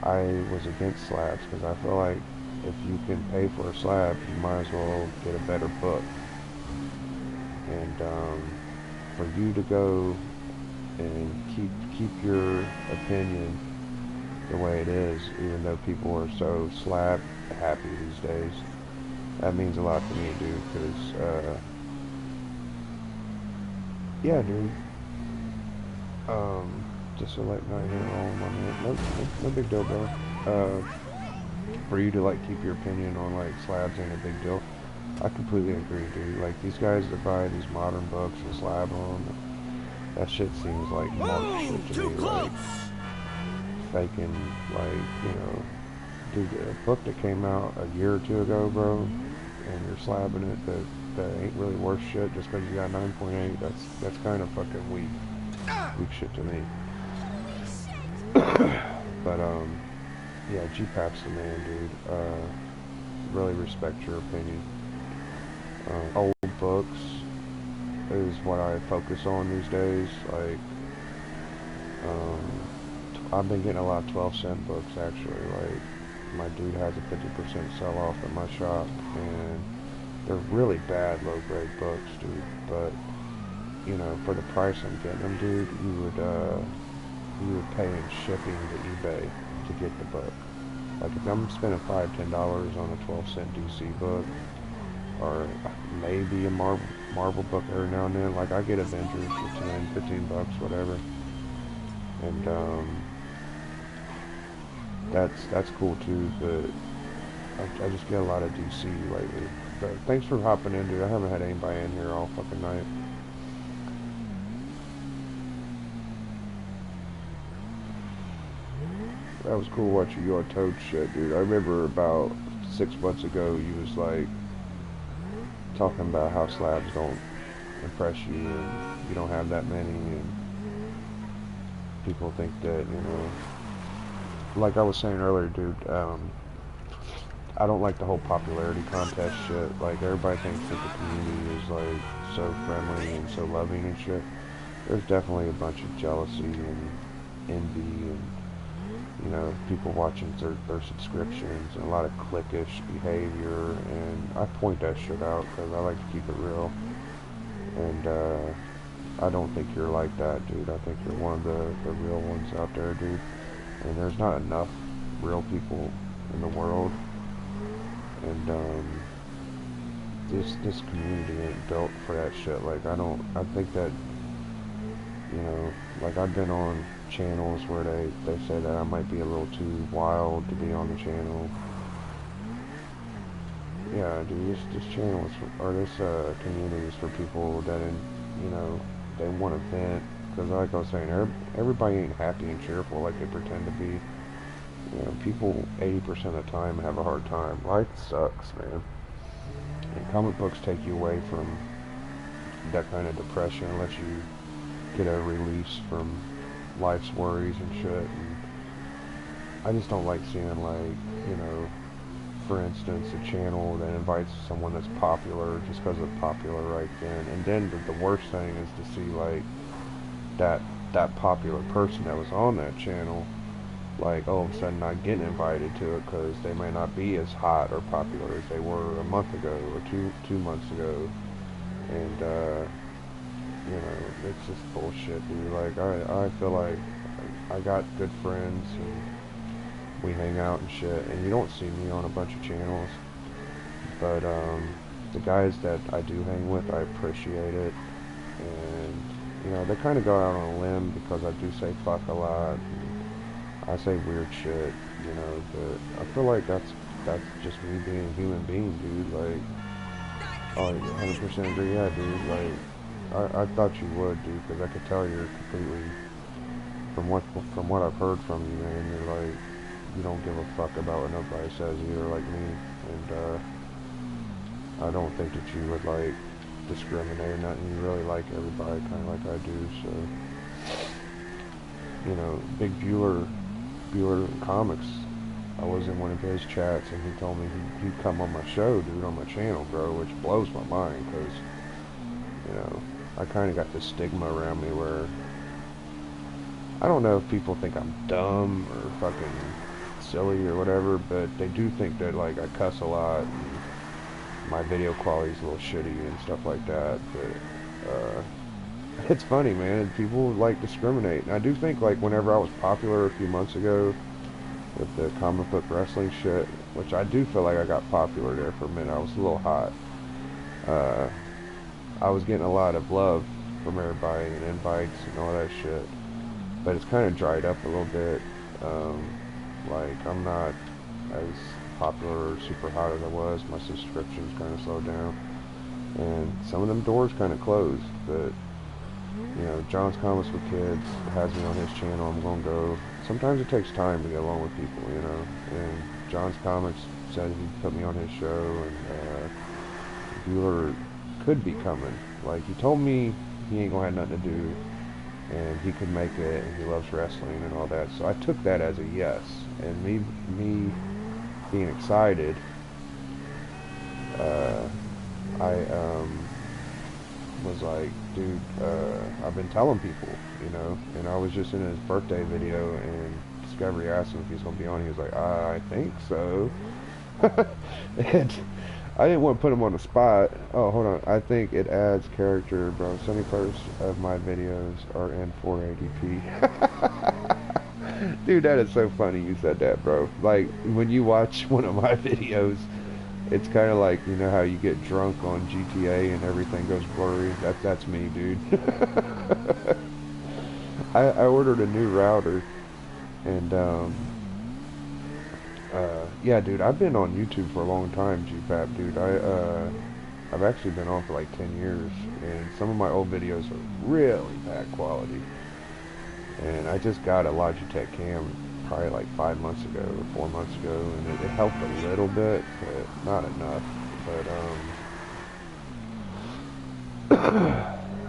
I was against slabs, because I feel like if you can pay for a slab, you might as well get a better book. And for you to go and keep your opinion the way it is, even though people are so slab happy these days, that means a lot to me, dude. Because yeah, dude. Um, just a late night here on my man. No big deal, bro. Uh, for you to like keep your opinion on like slabs ain't a big deal. I completely agree, dude. Like these guys that buy these modern books and slab them, that shit seems like mark Whoa! shit to Too me. close! Like faking, like dude, a book that came out a year or two ago, bro, and you're slabbing it that ain't really worth shit just because you got 9.8. That's kind of fucking weak shit to me. But yeah, GPAP's the man, dude. Really respect your opinion. Old books is what I focus on these days. Like, um, I've been getting a lot of 12-cent books actually. Like, my dude has a 50% sell off at my shop, and they're really bad low grade books, dude. But for the price I'm getting them, dude, you would pay in shipping to eBay to get the book. Like if I'm spending $5-10 on a 12-cent DC book, or maybe a Marvel book every now and then. Like I get Avengers for 10, $15, whatever, and that's cool too. But I just get a lot of DC lately. But thanks for hopping in, dude. I haven't had anybody in here all fucking night. That was cool watching you on Toad shit, dude. I remember about 6 months ago, you was like talking about how slabs don't impress you, and you don't have that many, and people think that, like I was saying earlier, dude, I don't like the whole popularity contest shit. Like, everybody thinks that the community is, like, so friendly and so loving and shit. There's definitely a bunch of jealousy and envy and, people watching their subscriptions and a lot of cliquish behavior, and I point that shit out because I like to keep it real. And, I don't think you're like that, dude. I think you're one of the real ones out there, dude. And there's not enough real people in the world. And this community ain't built for that shit. Like I think that, like I've been on channels where they say that I might be a little too wild to be on the channel. Yeah, dude, this channel is or this community is for people that, they want to vent. Because like I was saying, everybody ain't happy and cheerful like they pretend to be. People 80% of the time have a hard time. Life sucks, man. And comic books take you away from that kind of depression and let you get a release from life's worries and shit. And I just don't like seeing, like, for instance, a channel that invites someone that's popular just because they're popular right then. And then the worst thing is to see, like, that popular person that was on that channel, like, all of a sudden not getting invited to it because they may not be as hot or popular as they were a month ago or two months ago. And it's just bullshit, dude. Like I feel like I got good friends and we hang out and shit, and you don't see me on a bunch of channels, but the guys that I do hang with, I appreciate it. And they kind of go out on a limb because I do say fuck a lot. I say weird shit, but I feel like that's just me being a human being, dude. Like, oh, 100% agree, yeah, dude. Like, I thought you would, dude, because I could tell you're completely, from what I've heard from you, man. You're like, you don't give a fuck about what nobody says either, like me. And I don't think that you would like discriminate or nothing. You really like everybody, kind of like I do. So, Big Bueller Comics I was in one of his chats, and he told me he'd come on my show, dude, on my channel, bro, which blows my mind, because, you know, I kind of got this stigma around me where, I don't know if people think I'm dumb or fucking silly or whatever, but they do think that, like, I cuss a lot, and my video quality's a little shitty and stuff like that, but, it's funny, man, people, like, discriminate, and I do think, like, whenever I was popular a few months ago, with the comic book wrestling shit, which I do feel like I got popular there for a minute. I was a little hot. Uh, I was getting a lot of love from everybody and invites and all that shit, but it's kind of dried up a little bit. Um, like, I'm not as popular or super hot as I was. My subscriptions kind of slowed down, and some of them doors kind of closed. But you know, John's Comics with Kids has me on his channel. I'm gonna go. Sometimes it takes time to get along with people, you know. And John's Comics said he'd put me on his show, and Bueller could be coming. Like, he told me he ain't gonna have nothing to do, and he could make it, and he loves wrestling and all that. So I took that as a yes. And me being excited, uh, I was like, dude, I've been telling people, you know, and I was just in his birthday video, and Discovery asked him if he's going to be on. He was like, I think so. And I didn't want to put him on the spot. Oh, hold on. I think it adds character, bro. 71st of my videos are in 480p. Dude, that is so funny you said that, bro. Like, when you watch one of my videos, it's kind of like, you know how you get drunk on GTA and everything goes blurry? That's me, dude. I ordered a new router, and yeah, dude, I've been on YouTube for a long time, GPAP, dude. I've actually been on for like 10 years, and some of my old videos are really bad quality. And I just got a Logitech cam probably like 5 months ago or 4 months ago, and it helped a little bit, but not enough. But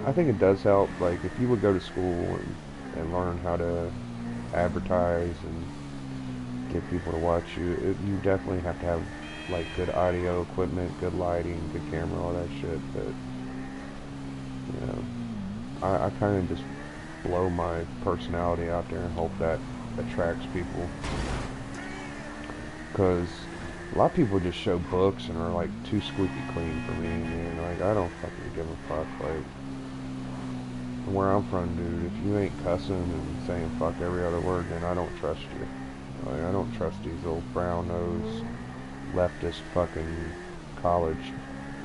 I think it does help. Like, if you would go to school and learn how to advertise and get people to watch you, you definitely have to have like good audio equipment, good lighting, good camera, all that shit. But you know, I kind of just blow my personality out there and hope that attracts people, because a lot of people just show books and are like too squeaky clean for me, man. Like, I don't fucking give a fuck. Like, where I'm from, dude, if you ain't cussing and saying fuck every other word, then I don't trust you. Like, I don't trust these little brown-nosed leftist fucking college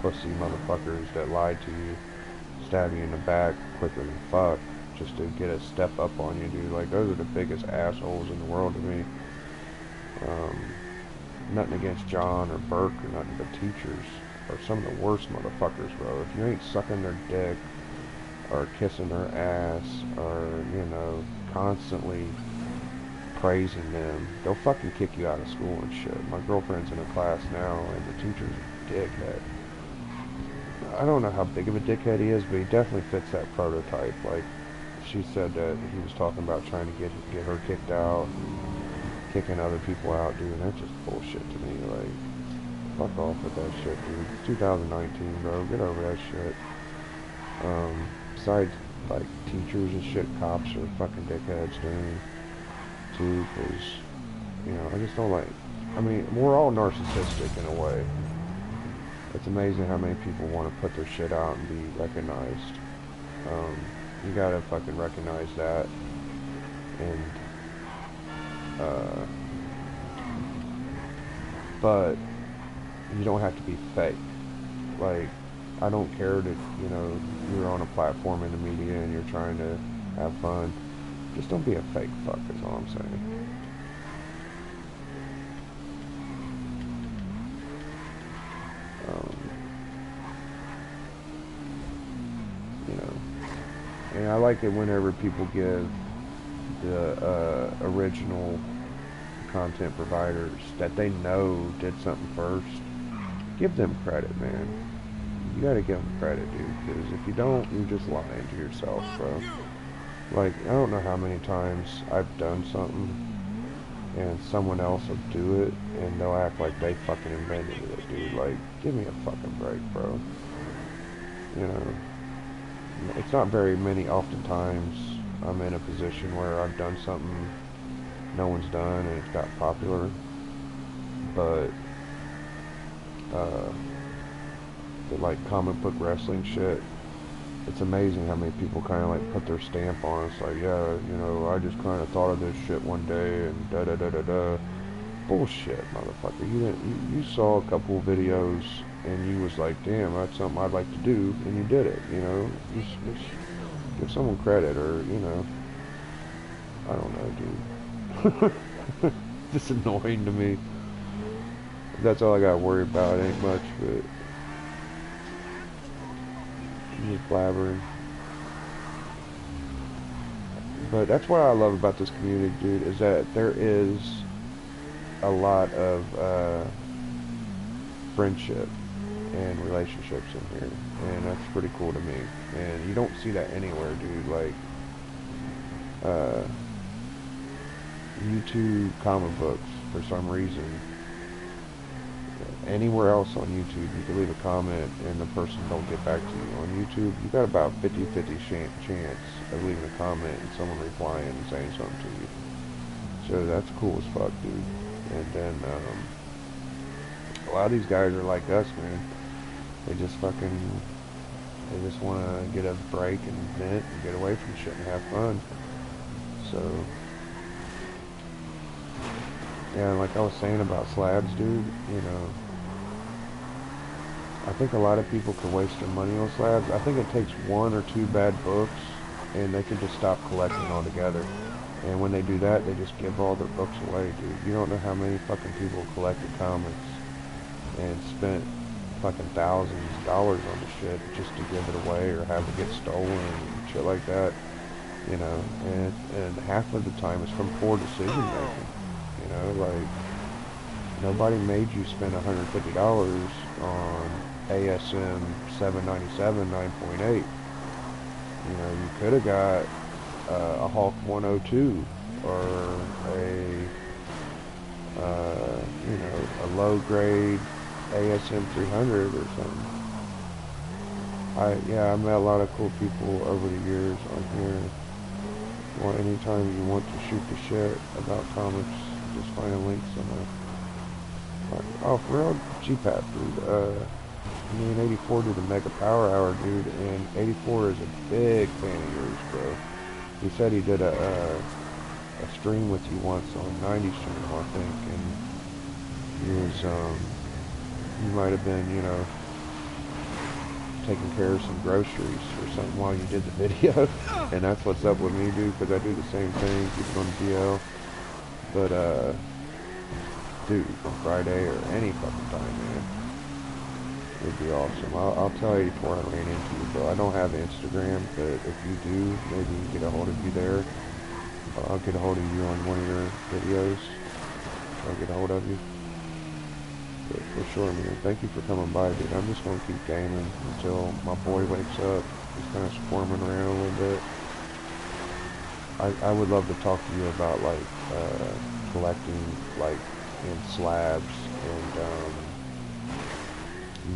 pussy motherfuckers that lied to you, stab you in the back quicker than fuck, just to get a step up on you, dude. Like, those are the biggest assholes in the world to me. Nothing against John or Burke or nothing, but teachers are some of the worst motherfuckers, bro. If you ain't sucking their dick or kissing their ass or, you know, constantly praising them, they'll fucking kick you out of school and shit. My girlfriend's in a class now, and the teacher's a dickhead. I don't know how big of a dickhead he is, but he definitely fits that prototype. Like, she said that he was talking about trying to get her kicked out, and kicking other people out, dude. And that's just bullshit to me. Like, fuck off with that shit, dude. It's 2019, bro. Get over that shit. Besides, like, teachers and shit, cops are fucking dickheads, dude, too, because, you know, I just don't like, I mean, we're all narcissistic in a way. It's amazing how many people want to put their shit out and be recognized. You gotta fucking recognize that, and, but you don't have to be fake. Like, I don't care that, you know, you're on a platform in the media and you're trying to have fun. Just don't be a fake fuck, is all I'm saying. You know, and I like it whenever people give the original content providers that they know did something first, give them credit, man. You gotta give them credit, dude, because if you don't, you're just lying to yourself, bro. Like, I don't know how many times I've done something and someone else will do it, and they'll act like they fucking invented it, dude. Like, give me a fucking break, bro. You know, it's not very many oftentimes I'm in a position where I've done something no one's done and it's got popular, but uh, the like comic book wrestling shit, it's amazing how many people kind of like put their stamp on it. It's like, yeah, you know, I just kind of thought of this shit one day and da da da da da. Bullshit, motherfucker. You didn't. You saw a couple videos and you was like, damn, that's something I'd like to do, and you did it. You know, just give someone credit, or you know, I don't know, dude. Just annoying to me. That's all I got to worry about. Ain't much, but just blabbering. But that's what I love about this community, dude, is that there is a lot of friendship and relationships in here, and that's pretty cool to me. And you don't see that anywhere, dude. Like uh, YouTube comic books, for some reason, anywhere else on YouTube, you can leave a comment and the person don't get back to you. On YouTube, you got about 50-50 chance of leaving a comment and someone replying and saying something to you. So that's cool as fuck, dude. And then a lot of these guys are like us, man. They just want to get a break and vent and get away from shit and have fun. So, yeah, like I was saying about slabs, dude, you know, I think a lot of people can waste their money on slabs. I think it takes one or two bad books and they can just stop collecting altogether. And when they do that, they just give all their books away, dude. You don't know how many fucking people collected comics and spent fucking thousands of dollars on the shit just to give it away or have it get stolen and shit like that. You know, and half of the time it's from poor decision making. You know, like, nobody made you spend $150 on ASM 797 9.8. You know, you could have got a Hulk 102 or you know, a low grade ASM 300 or something. Yeah, I met a lot of cool people over the years on here. Well, anytime you want to shoot the shit about comics, just find a link somewhere. Oh, for real? GPAP, dude. Me and 84 did a Mega Power Hour, dude, and 84 is a big fan of yours, bro. He said he did a stream with you once on 90 channel, I think, and he was, you might have been, you know, taking care of some groceries or something while you did the video, and that's what's up with me, dude, because I do the same thing, keep it on DL, but, dude, Friday or any fucking time, man, it'd be awesome. I'll tell 84 I ran into you, bro. I don't have Instagram, but if you do, maybe get a hold of you there. I'll get a hold of you on one of your videos. I'll get a hold of you. But for sure, man. Thank you for coming by, dude. I'm just gonna keep gaming until my boy wakes up. He's kind of squirming around a little bit. I would love to talk to you about like collecting like in slabs and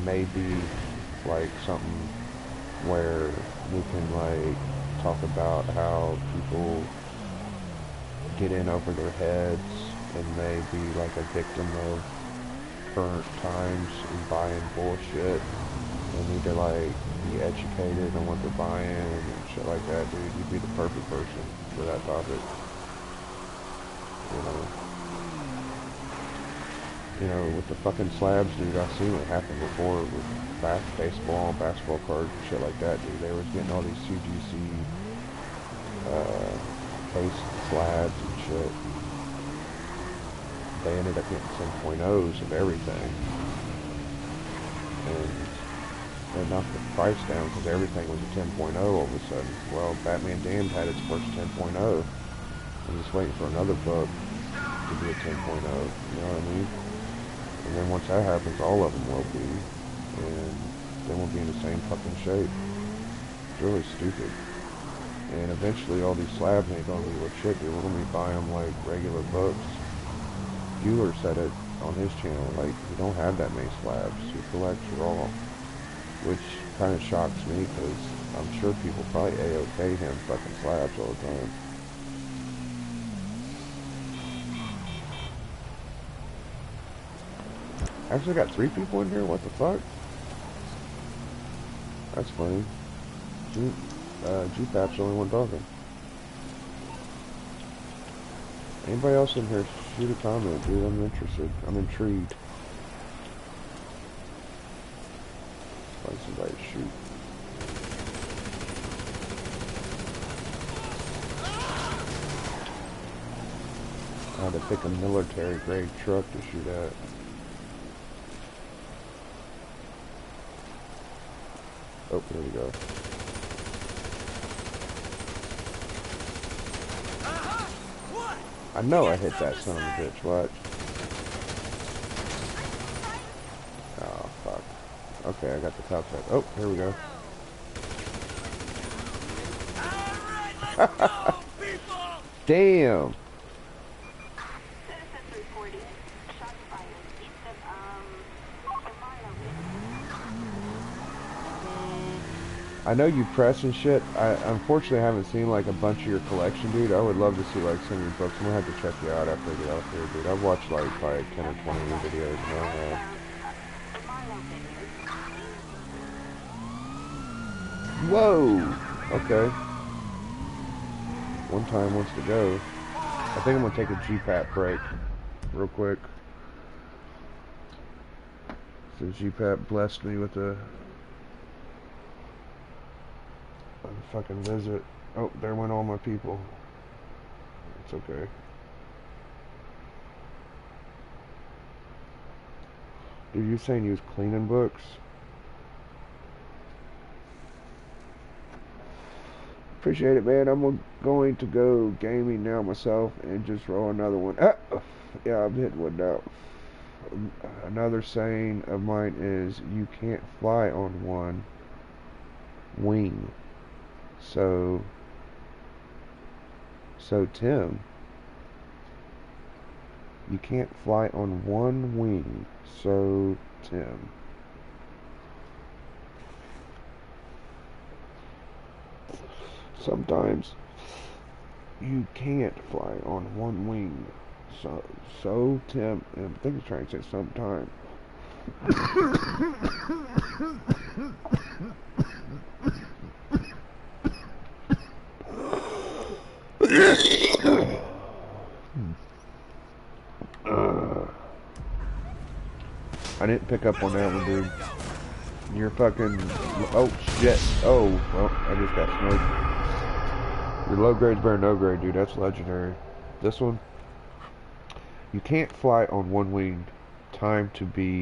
maybe like something where we can like talk about how people get in over their heads and may be like a victim of current times and buying bullshit and need to like be educated on what they're buying and shit like that, dude. You'd be the perfect person for that topic. You know, with the fucking slabs, dude, I've seen it happen before with basketball cards and shit like that, dude. They was getting all these CGC case slabs and shit. They ended up getting 10.0s of everything. And they knocked the price down because everything was a 10.0 all of a sudden. Well, Batman Damned had its first 10.0. I'm just waiting for another book to be a 10.0, you know what I mean? And then once that happens, all of them will be. And then we'll be in the same fucking shape. It's really stupid. And eventually all these slabs ain't gonna be worth shit, dude. We're gonna be buying them like regular books. viewer said it on his channel, like, you don't have that many slabs. You collect raw, which kind of shocks me because I'm sure people probably A-OK him fucking slabs all the time. Actually got 3 people in here? What the fuck? That's funny. G-Pap's the only one talking. Anybody else in here, shoot a comment, dude. I'm interested. I'm intrigued. Find somebody to shoot. I had to pick a military grade truck to shoot at. Oh, there we go. I know I hit that son of a bitch. What? Oh, fuck. Okay, I got the top side. Oh, here we go. Damn! I know you press and shit. I unfortunately haven't seen like a bunch of your collection, dude. I would love to see like some of your books. I'm gonna have to check you out after I get off here, dude. I've watched like probably 10 or 20 of your videos now. Whoa! Okay. One time wants to go. I think I'm gonna take a GPAP break real quick. So GPAP blessed me with a fucking visit. Oh, there went all my people. It's okay. Dude, you saying you was cleaning books? Appreciate it, man. I'm going to go gaming now myself and just roll another one. Ah! Yeah, I'm hitting one now. Another saying of mine is you can't fly on one wing. So Tim, you can't fly on one wing. So Tim. Sometimes you can't fly on one wing. So Tim, and I think he's trying to say sometime. I didn't pick up on that one, dude. You're fucking... Oh, shit. Oh, well, I just got smoked. Your low grade's better than no grade, dude. That's legendary. This one, you can't fly on one wing. Time to burn.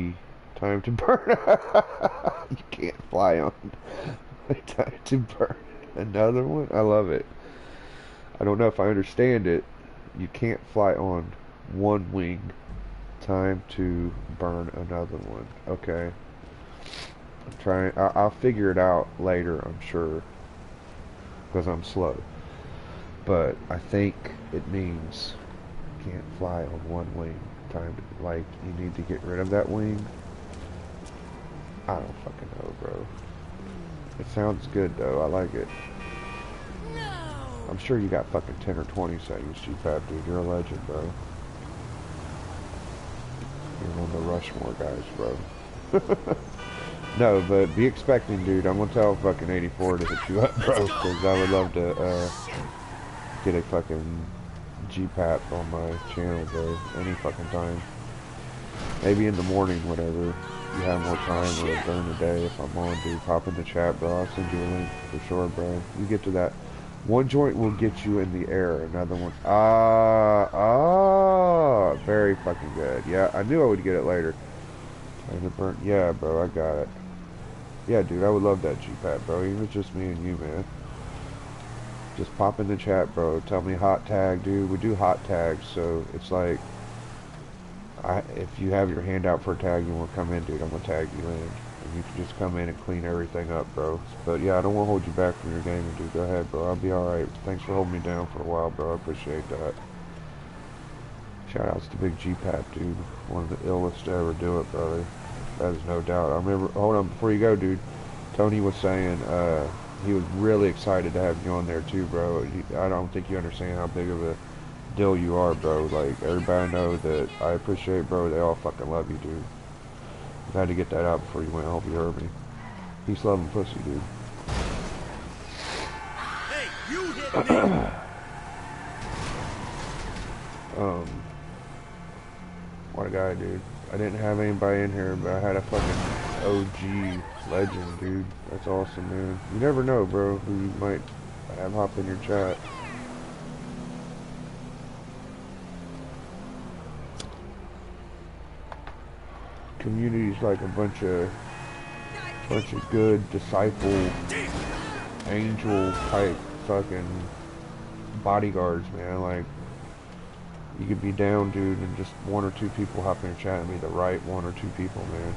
You can't fly on. Time to burn. Another one? I love it. I don't know if I understand it. You can't fly on one wing. Time to burn another one. Okay. I'm trying. I'll figure it out later, I'm sure. Because I'm slow. But I think it means you can't fly on one wing. Time to, like, you need to get rid of that wing. I don't fucking know, bro. It sounds good, though. I like it. I'm sure you got fucking 10 or 20 seconds, GPAP, dude. You're a legend, bro. You're one of the Rushmore guys, bro. No, but be expecting, dude. I'm gonna tell fucking 84 to hit you up, bro, because I would love to get a fucking GPAP on my channel, bro. Any fucking time. Maybe in the morning, whatever. You have more time, or during the day. If I'm on, dude, pop in the chat, bro. I'll send you a link for sure, bro. You get to that. One joint will get you in the air. Another one. Very fucking good. Yeah, I knew I would get it later. Yeah, bro, I got it. Yeah, dude, I would love that GPAP, bro. Even if it's just me and you, man. Just pop in the chat, bro. Tell me hot tag, dude. We do hot tags, so it's like, if you have your hand out for a tag, you want to come in, dude, I'm gonna tag you in. And you can just come in and clean everything up, bro. But yeah, I don't want to hold you back from your gaming, dude. Go ahead, bro. I'll be alright. Thanks for holding me down for a while, bro. I appreciate that. Shout outs to Big G-Pat, dude. One of the illest to ever do it, brother. That is no doubt. I remember, hold on, before you go, dude. Tony was saying, he was really excited to have you on there too, bro. I don't think you understand how big of a deal you are, bro. Like, everybody know that I appreciate, bro. They all fucking love you, dude. I had to get that out before you went. I hope you heard me. Peace, love, and pussy, dude. Hey, you hit me! What a guy, dude. I didn't have anybody in here, but I had a fucking OG legend, dude. That's awesome, man. You never know, bro, who you might have hop in your chat. Community's like a bunch of good disciple, angel type fucking bodyguards, man. Like, you could be down, dude, and just one or two people hop in your chat and be the right one or two people, man.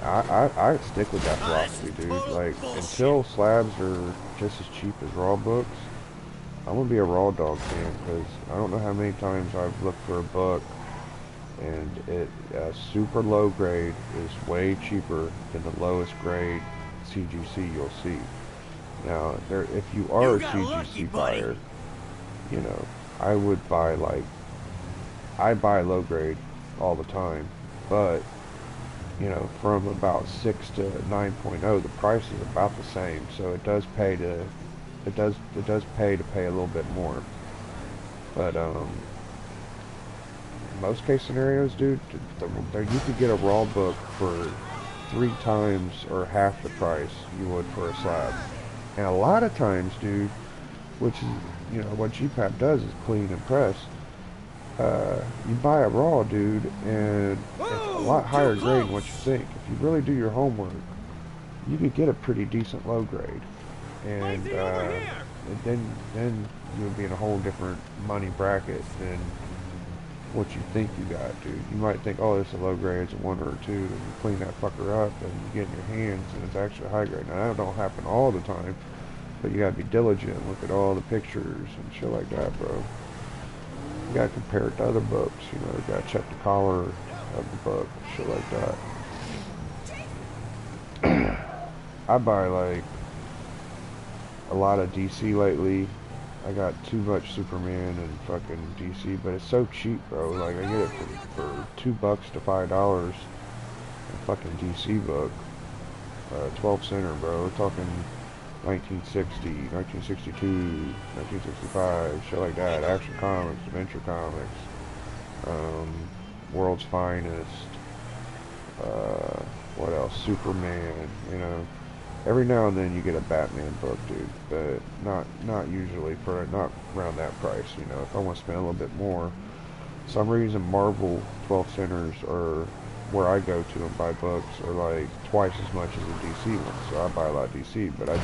I stick with that philosophy, dude. Like, until slabs are just as cheap as raw books, I'm gonna be a raw dog fan, because I don't know how many times I've looked for a book and super low grade is way cheaper than the lowest grade CGC you'll see. Now, if you are a CGC buyer, you know, I would buy, like, I buy low grade all the time, but, you know, from about 6 to 9.0, the price is about the same, so it does pay to, it does pay to pay a little bit more. But, most case scenarios, dude, you could get a raw book for 3 times or half the price you would for a slab. And a lot of times, dude, which is, you know, what GPAP does is clean and press. You buy a raw, dude, and it's a lot higher grade than what you think. If you really do your homework, you could get a pretty decent low grade. And then you'll be in a whole different money bracket than what you think you got, dude. You might think, oh, it's a low grade, it's a 1 or a 2, and you clean that fucker up and you get in your hands and it's actually high grade. Now, that don't happen all the time, but you gotta be diligent, look at all the pictures and shit like that, bro. You gotta compare it to other books, you know, you gotta check the collar of the book, shit like that. I buy, like, a lot of DC lately. I got too much Superman and fucking DC, but it's so cheap, bro. Like, I get it for $2 to $5. A fucking DC book, 12 center, bro. We're talking 1960, 1962, 1965, shit like that. Action Comics, Adventure Comics, World's Finest. What else? Superman, you know. Every now and then you get a Batman book, dude, but not usually for not around that price. You know, if I want to spend a little bit more, for some reason Marvel 12 centers are where I go to and buy books are like twice as much as the DC ones. So I buy a lot of DC, but I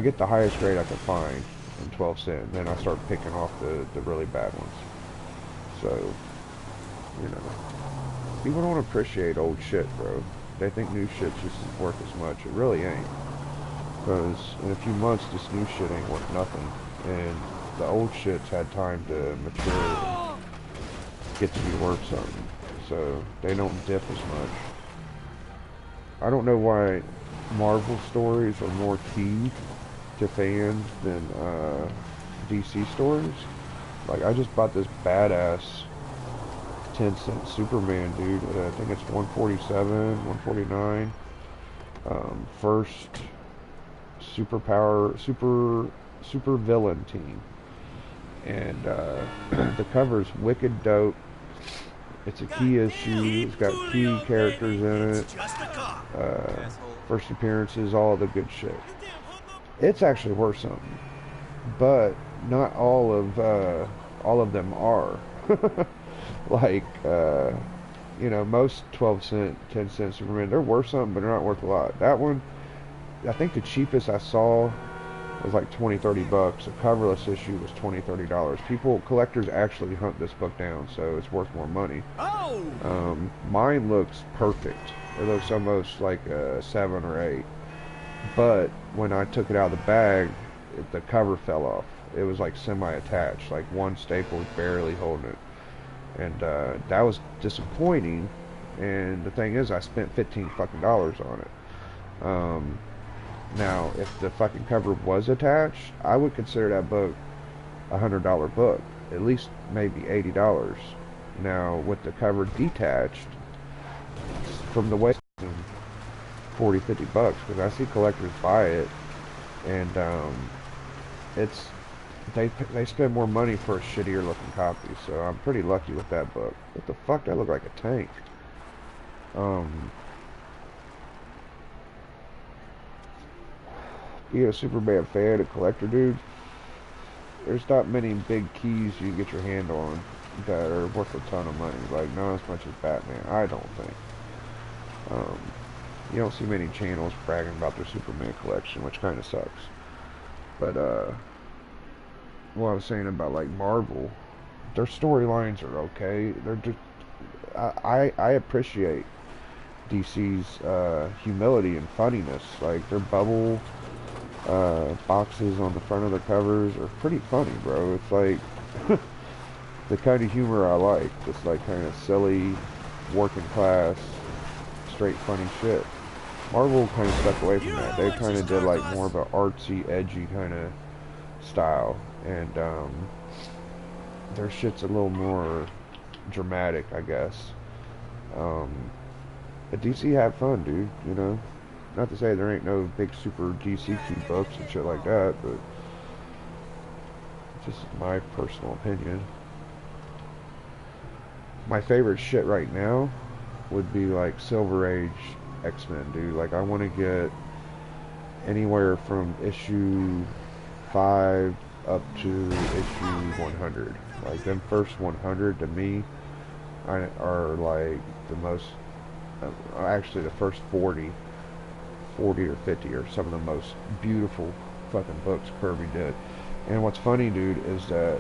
get the highest grade I can find in 12 cent. Then I start picking off the really bad ones. So, you know, people don't appreciate old shit, bro. They think new shit's just as worth as much. It really ain't. Because in a few months, this new shit ain't worth nothing. And the old shit's had time to mature and get to be worth something. So they don't dip as much. I don't know why Marvel stories are more key to fans than DC stories. Like, I just bought this badass 10-cent Superman, dude. I think it's 147, 149. First super villain team, and the cover's wicked dope. It's a key issue. It's got key characters in it. First appearances, all the good shit. It's actually worth something, but not all of them are. Like, you know, most 12 cent, 10 cent Superman, they're worth something, but they're not worth a lot. That one, I think the cheapest I saw was like 20, 30 bucks. A coverless issue was 20, $30. Collectors actually hunt this book down, so it's worth more money. Mine looks perfect. It looks almost like a 7 or 8. But when I took it out of the bag, the cover fell off. It was like semi-attached, like one staple was barely holding it, and that was disappointing. And the thing is, I spent 15 fucking dollars on it. Now, if the fucking cover was attached, I would consider that book $100 book, at least maybe $80. Now, with the cover detached from the waist, 40, 50 bucks, because I see collectors buy it, and it's they spend more money for a shittier looking copy. So I'm pretty lucky with that book. What the fuck? That look like a tank. Um, Being a Superman fan, a collector, dude, there's not many big keys you can get your hand on that are worth a ton of money. Like, not as much as Batman, I don't think. Um, you don't see many channels bragging about their Superman collection, which kind of sucks. But, what I was saying about, like, Marvel, their storylines are okay. They're just, I appreciate DC's humility and funniness. Like, their bubble boxes on the front of the covers are pretty funny, bro. It's like the kind of humor I like. It's like kind of silly, working class, straight funny shit. Marvel kind of stuck away from that. They kind of did like more of a artsy, edgy kind of style, and their shit's a little more dramatic, I guess. Um, but DC had fun, dude. You know, not to say there ain't no big super GCQ books and shit like that, but it's just my personal opinion. My favorite shit right now would be like Silver Age X-Men, dude. Like I want to get anywhere from issue 5 up to issue 100. Like them first 100 to me are like the most, actually the first 40 or 50 are some of the most beautiful fucking books Kirby did. And what's funny, dude, is that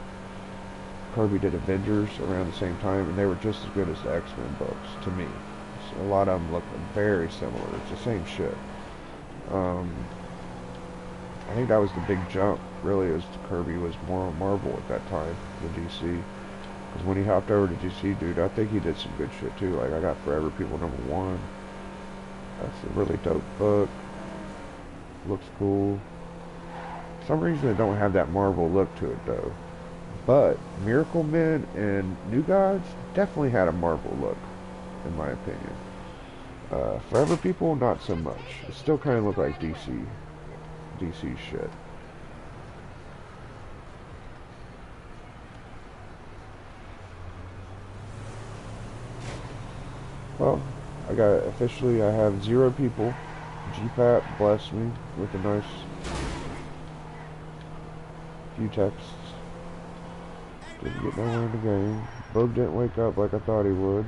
Kirby did Avengers around the same time, and they were just as good as the X-Men books to me. So a lot of them look very similar. It's the same shit. Um, I think that was the big jump, really, as Kirby was more on Marvel at that time than DC. Because when he hopped over to DC, dude, I think he did some good shit too. Like, I got Forever People #1. That's a really dope book. Looks cool. For some reason, it don't have that Marvel look to it, though. But Miracle Men and New Gods definitely had a Marvel look, in my opinion. Forever People, not so much. It still kind of look like DC shit. Well, I have 0 people. GPAP blessed me with a nice few texts. Didn't get nowhere in the game. Bug didn't wake up like I thought he would.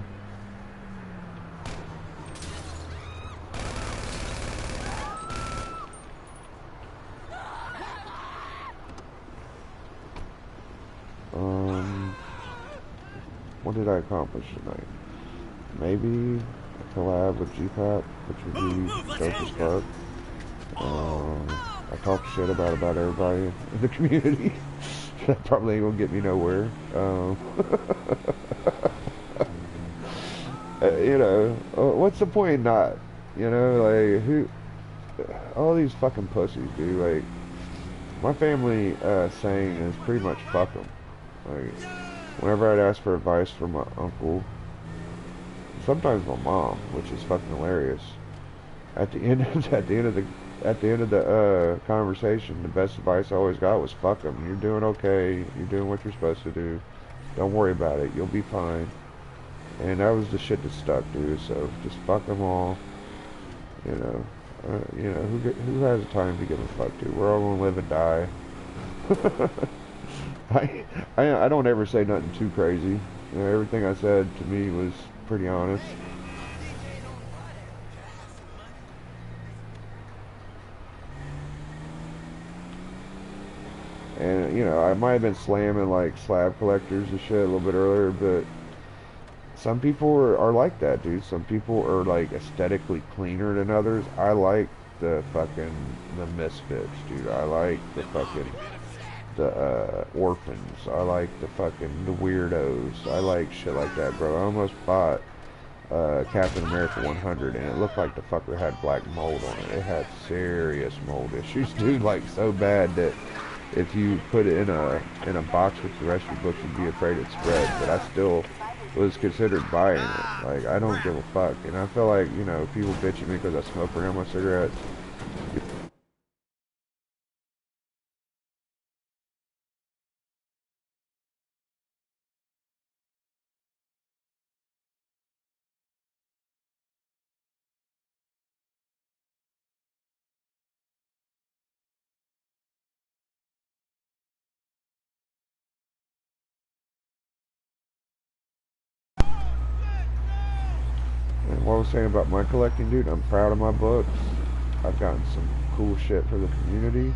What did I accomplish tonight? Maybe a collab with GPAP, which would be dope as fuck. I talk shit about everybody in the community. That probably ain't gonna get me nowhere. You know, what's the point in not? You know, like, who, all these fucking pussies, dude. Like, my family saying is pretty much fuck them. Like, whenever I'd ask for advice from my uncle, sometimes my mom, which is fucking hilarious. At the end of the conversation, the best advice I always got was fuck them. You're doing okay. You're doing what you're supposed to do. Don't worry about it. You'll be fine. And that was the shit that stuck, dude. So just fuck them all. You know. Who has time to give a fuck, dude? We're all gonna live and die. I don't ever say nothing too crazy. You know, everything I said to me was pretty honest. And, you know, I might have been slamming, like, slab collectors and shit a little bit earlier, but some people are like that, dude. Some people are, like, aesthetically cleaner than others. I like the fucking the misfits, dude. I like the fucking the orphans. I like the fucking the weirdos. I like shit like that, bro. I almost bought Captain America 100, and it looked like the fucker had black mold on it. It had serious mold issues, dude. Like so bad that if you put it in a box with the rest of your books, you'd be afraid it'd spread. But I still was considered buying it. Like I don't give a fuck, and I feel like people bitch at me because I smoke around my cigarettes. And what I was saying about my collecting, dude, I'm proud of my books. I've gotten some cool shit for the community,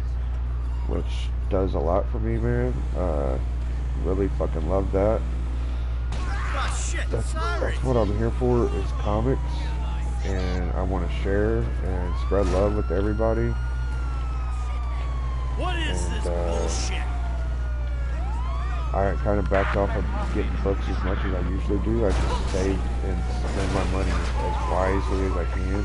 which does a lot for me, man. Really fucking love that. Oh shit, sorry. That's what I'm here for is comics, and I want to share and spread love with everybody. What is And this bullshit? I kind of backed off of getting books as much as I usually do. I just save and spend my money as wisely as I can.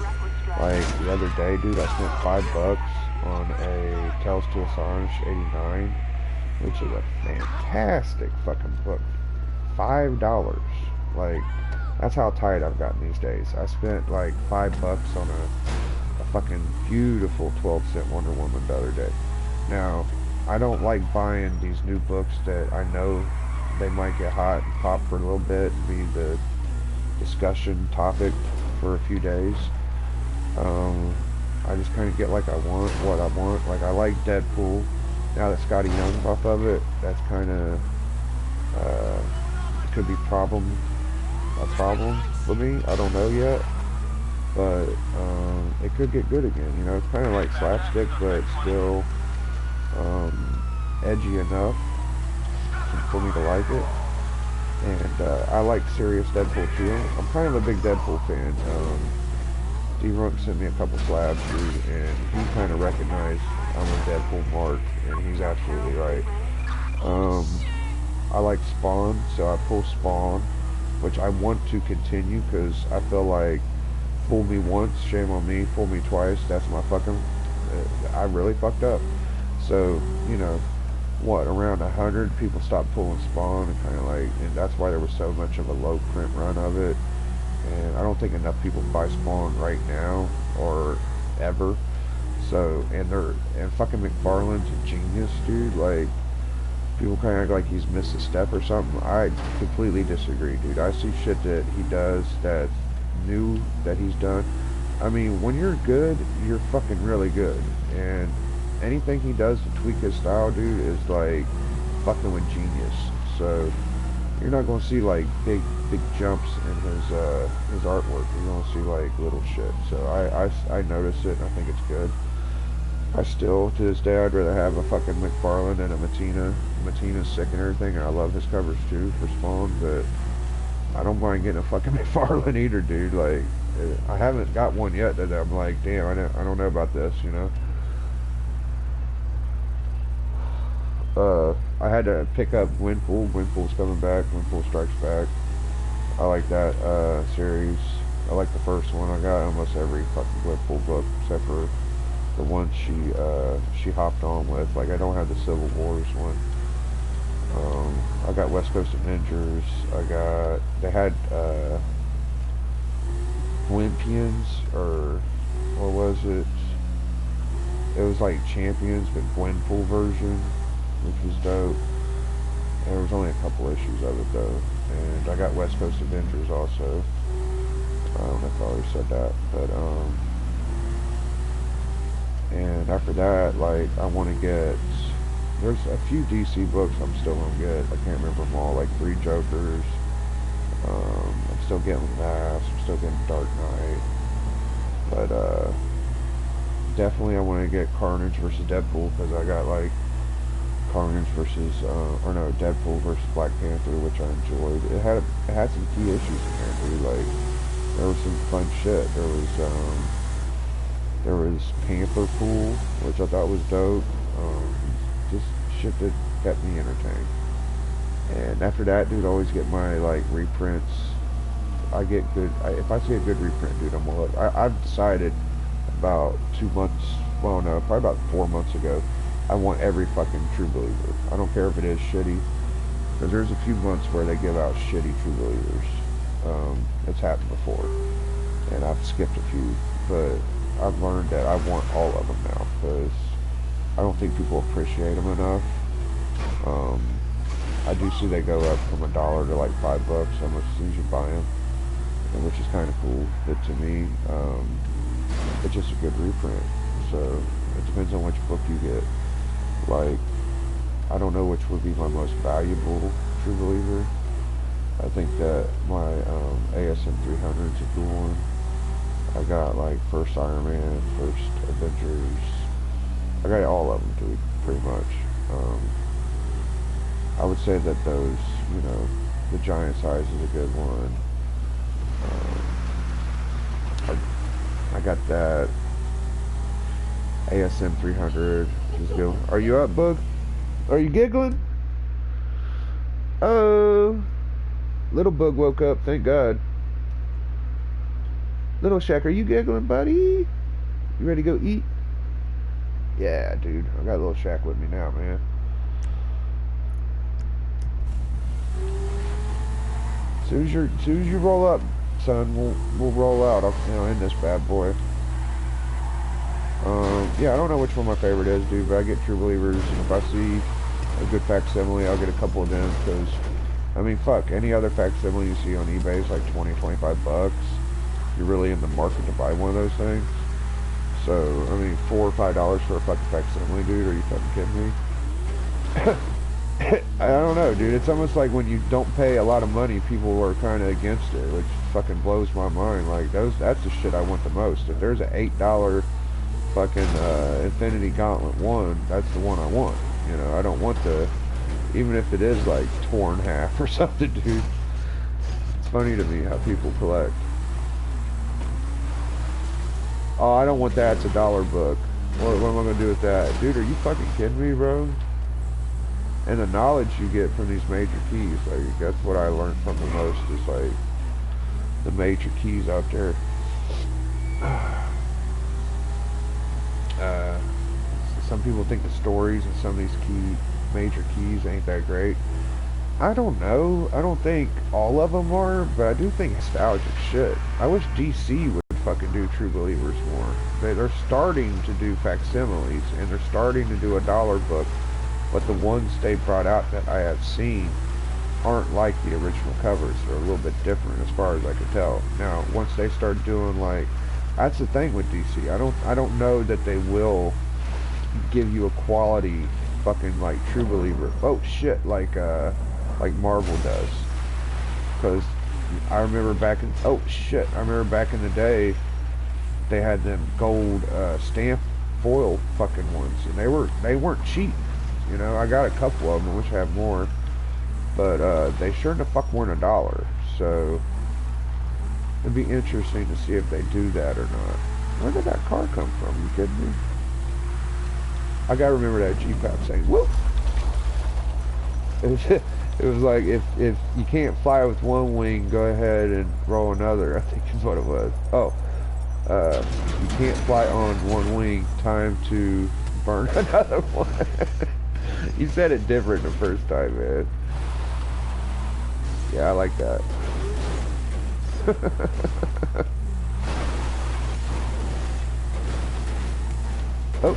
Like the other day, dude, I spent $5 on a Tales to Astonish '89, which is a fantastic fucking book. $5. Like, that's how tight I've gotten these days. I spent like $5 on a fucking beautiful 12-cent Wonder Woman the other day. Now, I don't like buying these new books that I know they might get hot and pop for a little bit, be the discussion topic for a few days. I just kind of get like I want what I want. Like I like Deadpool. Now that Scotty Young's off of it, that's kind of could be a problem for me. I don't know yet, but it could get good again. It's kind of like slapstick, but still edgy enough for me to like it. And I like serious Deadpool too. I'm kind of a big Deadpool fan. D-Runk sent me a couple slabs, dude, and he kind of recognized I'm a Deadpool mark, and he's absolutely right. I like Spawn, so I pull Spawn, which I want to continue because I feel like fool me once, shame on me, fool me twice, that's my fucking, I really fucked up. So, around 100 people stopped pulling Spawn, and kind of like, and that's why there was so much of a low print run of it. And I don't think enough people buy Spawn right now or ever. So, and fucking McFarlane's a genius, dude. Like, people kind of act like he's missed a step or something. I completely disagree, dude. I see shit that he does that's new that he's done. I mean, when you're good, you're fucking really good. And anything he does to tweak his style, dude, is like fucking with genius. So you're not gonna see like big jumps in his artwork. You're gonna see like little shit. So I notice it, and I think it's good. I still, to this day, I'd rather have a fucking McFarlane than a Matina. Matina's sick and everything, and I love his covers too for Spawn, but I don't mind getting a fucking McFarlane either, dude. Like, I haven't got one yet that I'm like, damn, I don't know about this, I had to pick up Windpool. Windpool's coming back. Windpool Strikes Back. I like that series. I like the first one. I got almost every fucking Windpool book except for the one she hopped on with. Like, I don't have the Civil Wars one. I got West Coast Avengers. They had Gwimpians, or what was it? It was like Champions, but Gwenpool version, which was dope. And there was only a couple issues of it though. And I got West Coast Avengers also. I don't know if I already said that, but and after that, like, I want to get, there's a few DC books I'm still gonna get. I can't remember them all, like Three Jokers. I'm still getting Mask. I'm still getting Dark Knight. But definitely I want to get Carnage versus Deadpool, because I got like Carnage versus, or no, Deadpool versus Black Panther, which I enjoyed. It had some key issues in there, dude. Like, there was some fun shit. There was There was Panther Pool, which I thought was dope. Just shit that kept me entertained. And after that, dude, I always get my like reprints. I get good. If I see a good reprint, dude, I'm gonna look. I've decided about 2 months, well, no, probably about 4 months ago, I want every fucking True Believer. I don't care if it is shitty, because there's a few months where they give out shitty True Believers. It's happened before, and I've skipped a few, but I've learned that I want all of them now, because I don't think people appreciate them enough. Um, I do see they go up from $1 to like $5 almost as soon as you buy them, which is kind of cool. But to me, it's just a good reprint. So it depends on which book you get. Like, I don't know which would be my most valuable True Believer. I think that my ASM 300 is a cool one. I got like first Iron Man, first Avengers. I got all of them, dude, pretty much. I would say that those, you know, the giant size is a good one. I got that ASM 300. Just go. Are you up, Bug? Are you giggling? Oh, little Bug woke up. Thank God. Little Shaq, are you giggling, buddy? You ready to go eat? Yeah, dude. I got little Shaq with me now, man. Soon as you roll up, son, we'll roll out. I'll end this bad boy. Yeah, I don't know which one my favorite is, dude, but I get True Believers, and if I see a good facsimile, I'll get a couple of them, because, I mean, fuck, any other facsimile you see on eBay is like 20, 25 bucks. You're really in the market to buy one of those things. So, I mean, $4 or $5 for a fucking facsimile, dude, are you fucking kidding me? I don't know, dude. It's almost like when you don't pay a lot of money, people are kind of against it, which fucking blows my mind. Like, that's the shit I want the most. If there's an $8 fucking Infinity Gauntlet 1, that's the one I want. You know, I don't want the, even if it is like torn in half or something, dude. It's funny to me how people collect. Oh, I don't want that. It's $1 book. What am I gonna do with that? Dude, are you fucking kidding me, bro? And the knowledge you get from these major keys, like, that's what I learned from the most, is like the major keys out there. Some people think the stories and some of these major keys ain't that great. I don't know. I don't think all of them are, but I do think nostalgic shit. I wish DC would fucking do True Believers more. They're starting to do facsimiles, and they're starting to do $1 book, but the ones they brought out that I have seen aren't like the original covers. They're a little bit different as far as I can tell. Now, once they start doing, like, that's the thing with DC. I don't know that they will give you a quality fucking like True Believer. Oh shit, like Marvel does. Because I remember back in the day, they had them gold stamp foil fucking ones, and they weren't cheap. You know, I got a couple of them. I wish I had more, but they sure the fuck weren't $1. So it'd be interesting to see if they do that or not. Where did that car come from? You kidding me? I gotta remember that G-Pap saying, whoop! It was like, if you can't fly with one wing, go ahead and roll another, I think is what it was. Oh, you can't fly on one wing, time to burn another one. You said it different the first time, man. Yeah, I like that. Oh.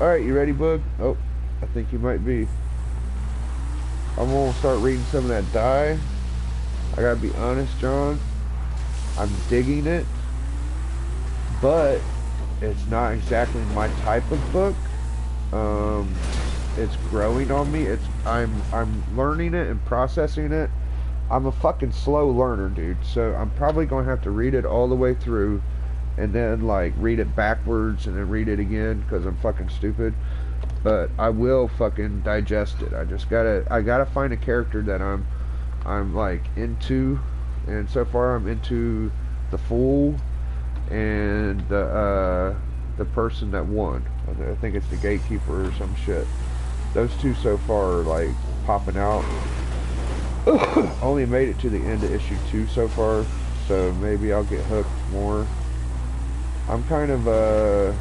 Alright, you ready, Bug? Oh, I think you might be. I'm gonna start reading some of that die. I gotta be honest, John. I'm digging it, but it's not exactly my type of book. It's growing on me. I'm learning it and processing it. I'm a fucking slow learner, dude. So I'm probably gonna have to read it all the way through, and then like read it backwards and then read it again because I'm fucking stupid. But I will fucking digest it. I gotta find a character that I'm like into, and so far I'm into the Fool, and the person that won. I think it's the gatekeeper or some shit. Those two so far are like popping out. Only made it to the end of issue 2 so far, so maybe I'll get hooked more. I'm kind of the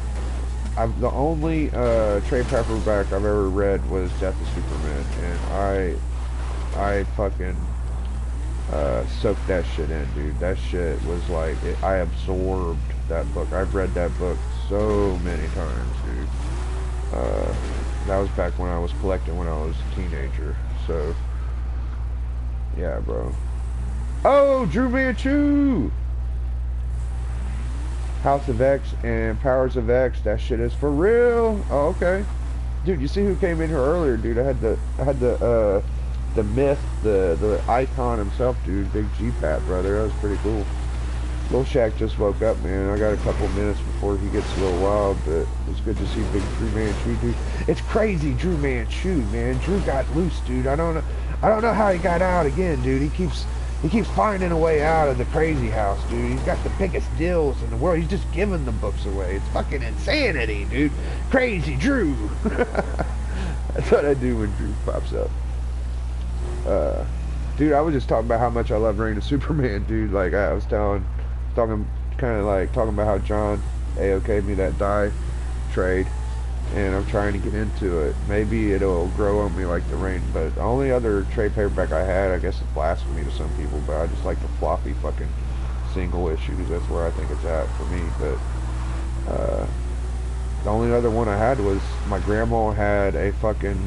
only trade paperback I've ever read was Death of Superman, and I fucking soaked that shit in, dude. That shit was like I absorbed that book. I've read that book so many times, dude. That was back when I was collecting when I was a teenager. So yeah, bro. Oh, Drew Manchu! House of X and Powers of X, that shit is for real. Oh, okay. Dude, you see who came in here earlier, dude? I had the myth, the icon himself, dude. Big G-Pat, brother. That was pretty cool. Lil Shaq just woke up, man. I got a couple minutes before he gets a little wild, but it's good to see Big Drew Manchu, dude. It's crazy, Drew Manchu, man. Drew got loose, dude. I don't know how he got out again, dude. He keeps finding a way out of the crazy house, dude. He's got the biggest deals in the world. He's just giving the books away. It's fucking insanity, dude. Crazy Drew. That's what I do when Drew pops up. Dude, I was just talking about how much I love Reign of Superman, dude. Like I was talking about how John AOK'd me that die trade, and I'm trying to get into it. Maybe it'll grow on me like the Reign, but the only other trade paperback I had, I guess it's blasphemy to some people, but I just like the floppy fucking single issues. That's where I think it's at for me. But the only other one I had was my grandma had a fucking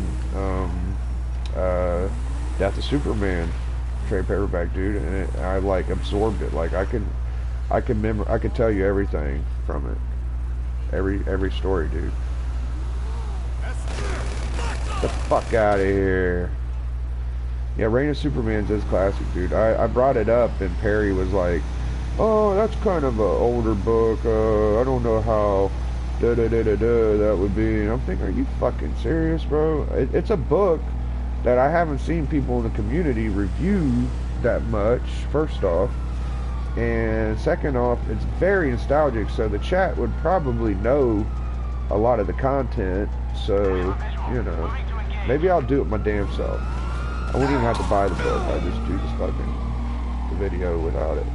Death of Superman trade paperback, dude, and I like absorbed it. Like I could tell you everything from it, every story, dude. Get the fuck out of here. Yeah, Reign of Superman's is classic, dude. I brought it up, and Perry was like, "Oh, that's kind of an older book. I don't know how that would be." And I'm thinking, are you fucking serious, bro? It's a book that I haven't seen people in the community review that much, first off. And second off, it's very nostalgic, so the chat would probably know a lot of the content. So, you know, maybe I'll do it my damn self. I wouldn't even have to buy the book. I just do this fucking the video without it.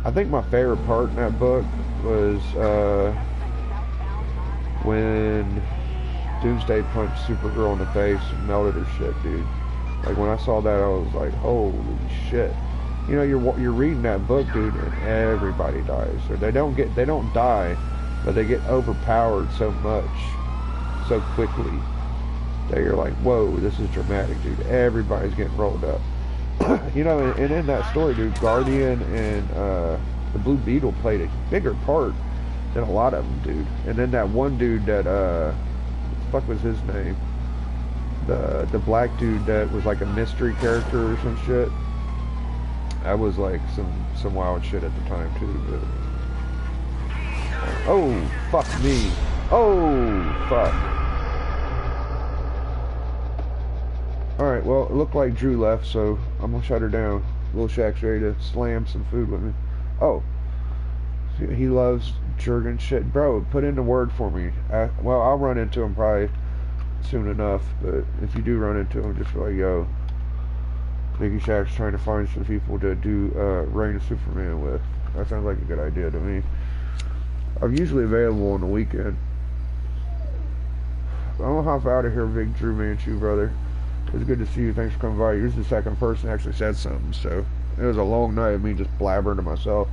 I think my favorite part in that book was when Doomsday punched Supergirl in the face and melted her shit, dude. Like when I saw that, I was like, holy shit. You know, you're reading that book, dude, and everybody dies. Or they don't die, but they get overpowered so much, so quickly, that you're like, whoa, this is dramatic, dude. Everybody's getting rolled up. You know, and in that story, dude, Guardian and the Blue Beetle played a bigger part than a lot of them, dude. And then that one dude that, what the fuck was his name? The black dude that was like a mystery character or some shit. That was like some wild shit at the time too. But oh fuck me! Oh fuck! All right, well it looked like Drew left, so I'm gonna shut her down. Lil Shaq's ready to slam some food with me. Oh, he loves Jurgen shit, bro. Put in the word for me. Well, I'll run into him probably soon enough, but if you do run into him, just be like, yo, Biggie Shaq's trying to find some people to do Reign of Superman with. That sounds like a good idea to me. I'm usually available on the weekend. I'll hop out of here, Big Drew Manchu, brother. It's good to see you. Thanks for coming by. You're the second person that actually said something, so it was a long night of me just blabbering to myself.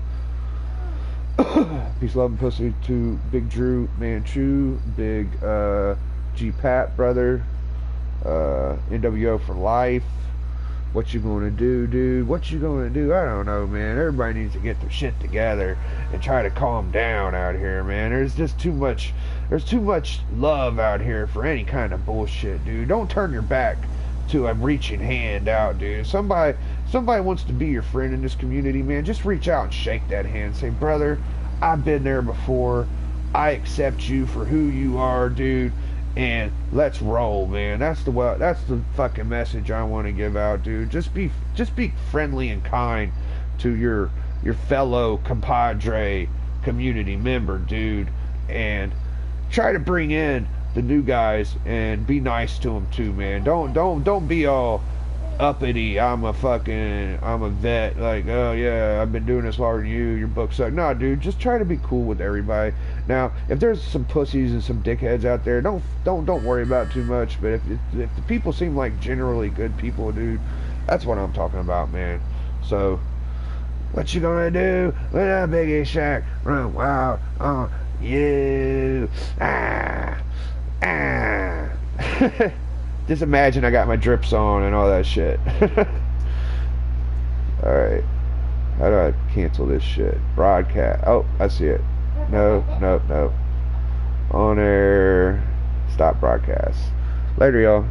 Peace, love, and pussy to Big Drew Manchu, Big G-Pat, brother, NWO for life. What you gonna do, dude? What you gonna do? I don't know, man. Everybody needs to get their shit together and try to calm down out here, man. There's too much love out here for any kind of bullshit, dude. Don't turn your back to a reaching hand out, dude. Somebody wants to be your friend in this community, man. Just reach out and shake that hand. Say, brother, I've been there before. I accept you for who you are, dude. And let's roll, man. That's the fucking message I want to give out, dude. Just be friendly and kind to your your fellow compadre community member, dude, and try to bring in the new guys and be nice to them too, man. Don't be all uppity. I'm a vet. Like, oh yeah, I've been doing this longer than you. Your book suck. No, dude, just try to be cool with everybody. Now, if there's some pussies and some dickheads out there, don't worry about it too much. But if the people seem like generally good people, dude, that's what I'm talking about, man. So, what you gonna do when a Biggie Shack run wild on you? Ah, ah. Just imagine I got my drips on and all that shit. Alright. How do I cancel this shit? Broadcast. Oh, I see it. No. On air. Stop broadcast. Later, y'all.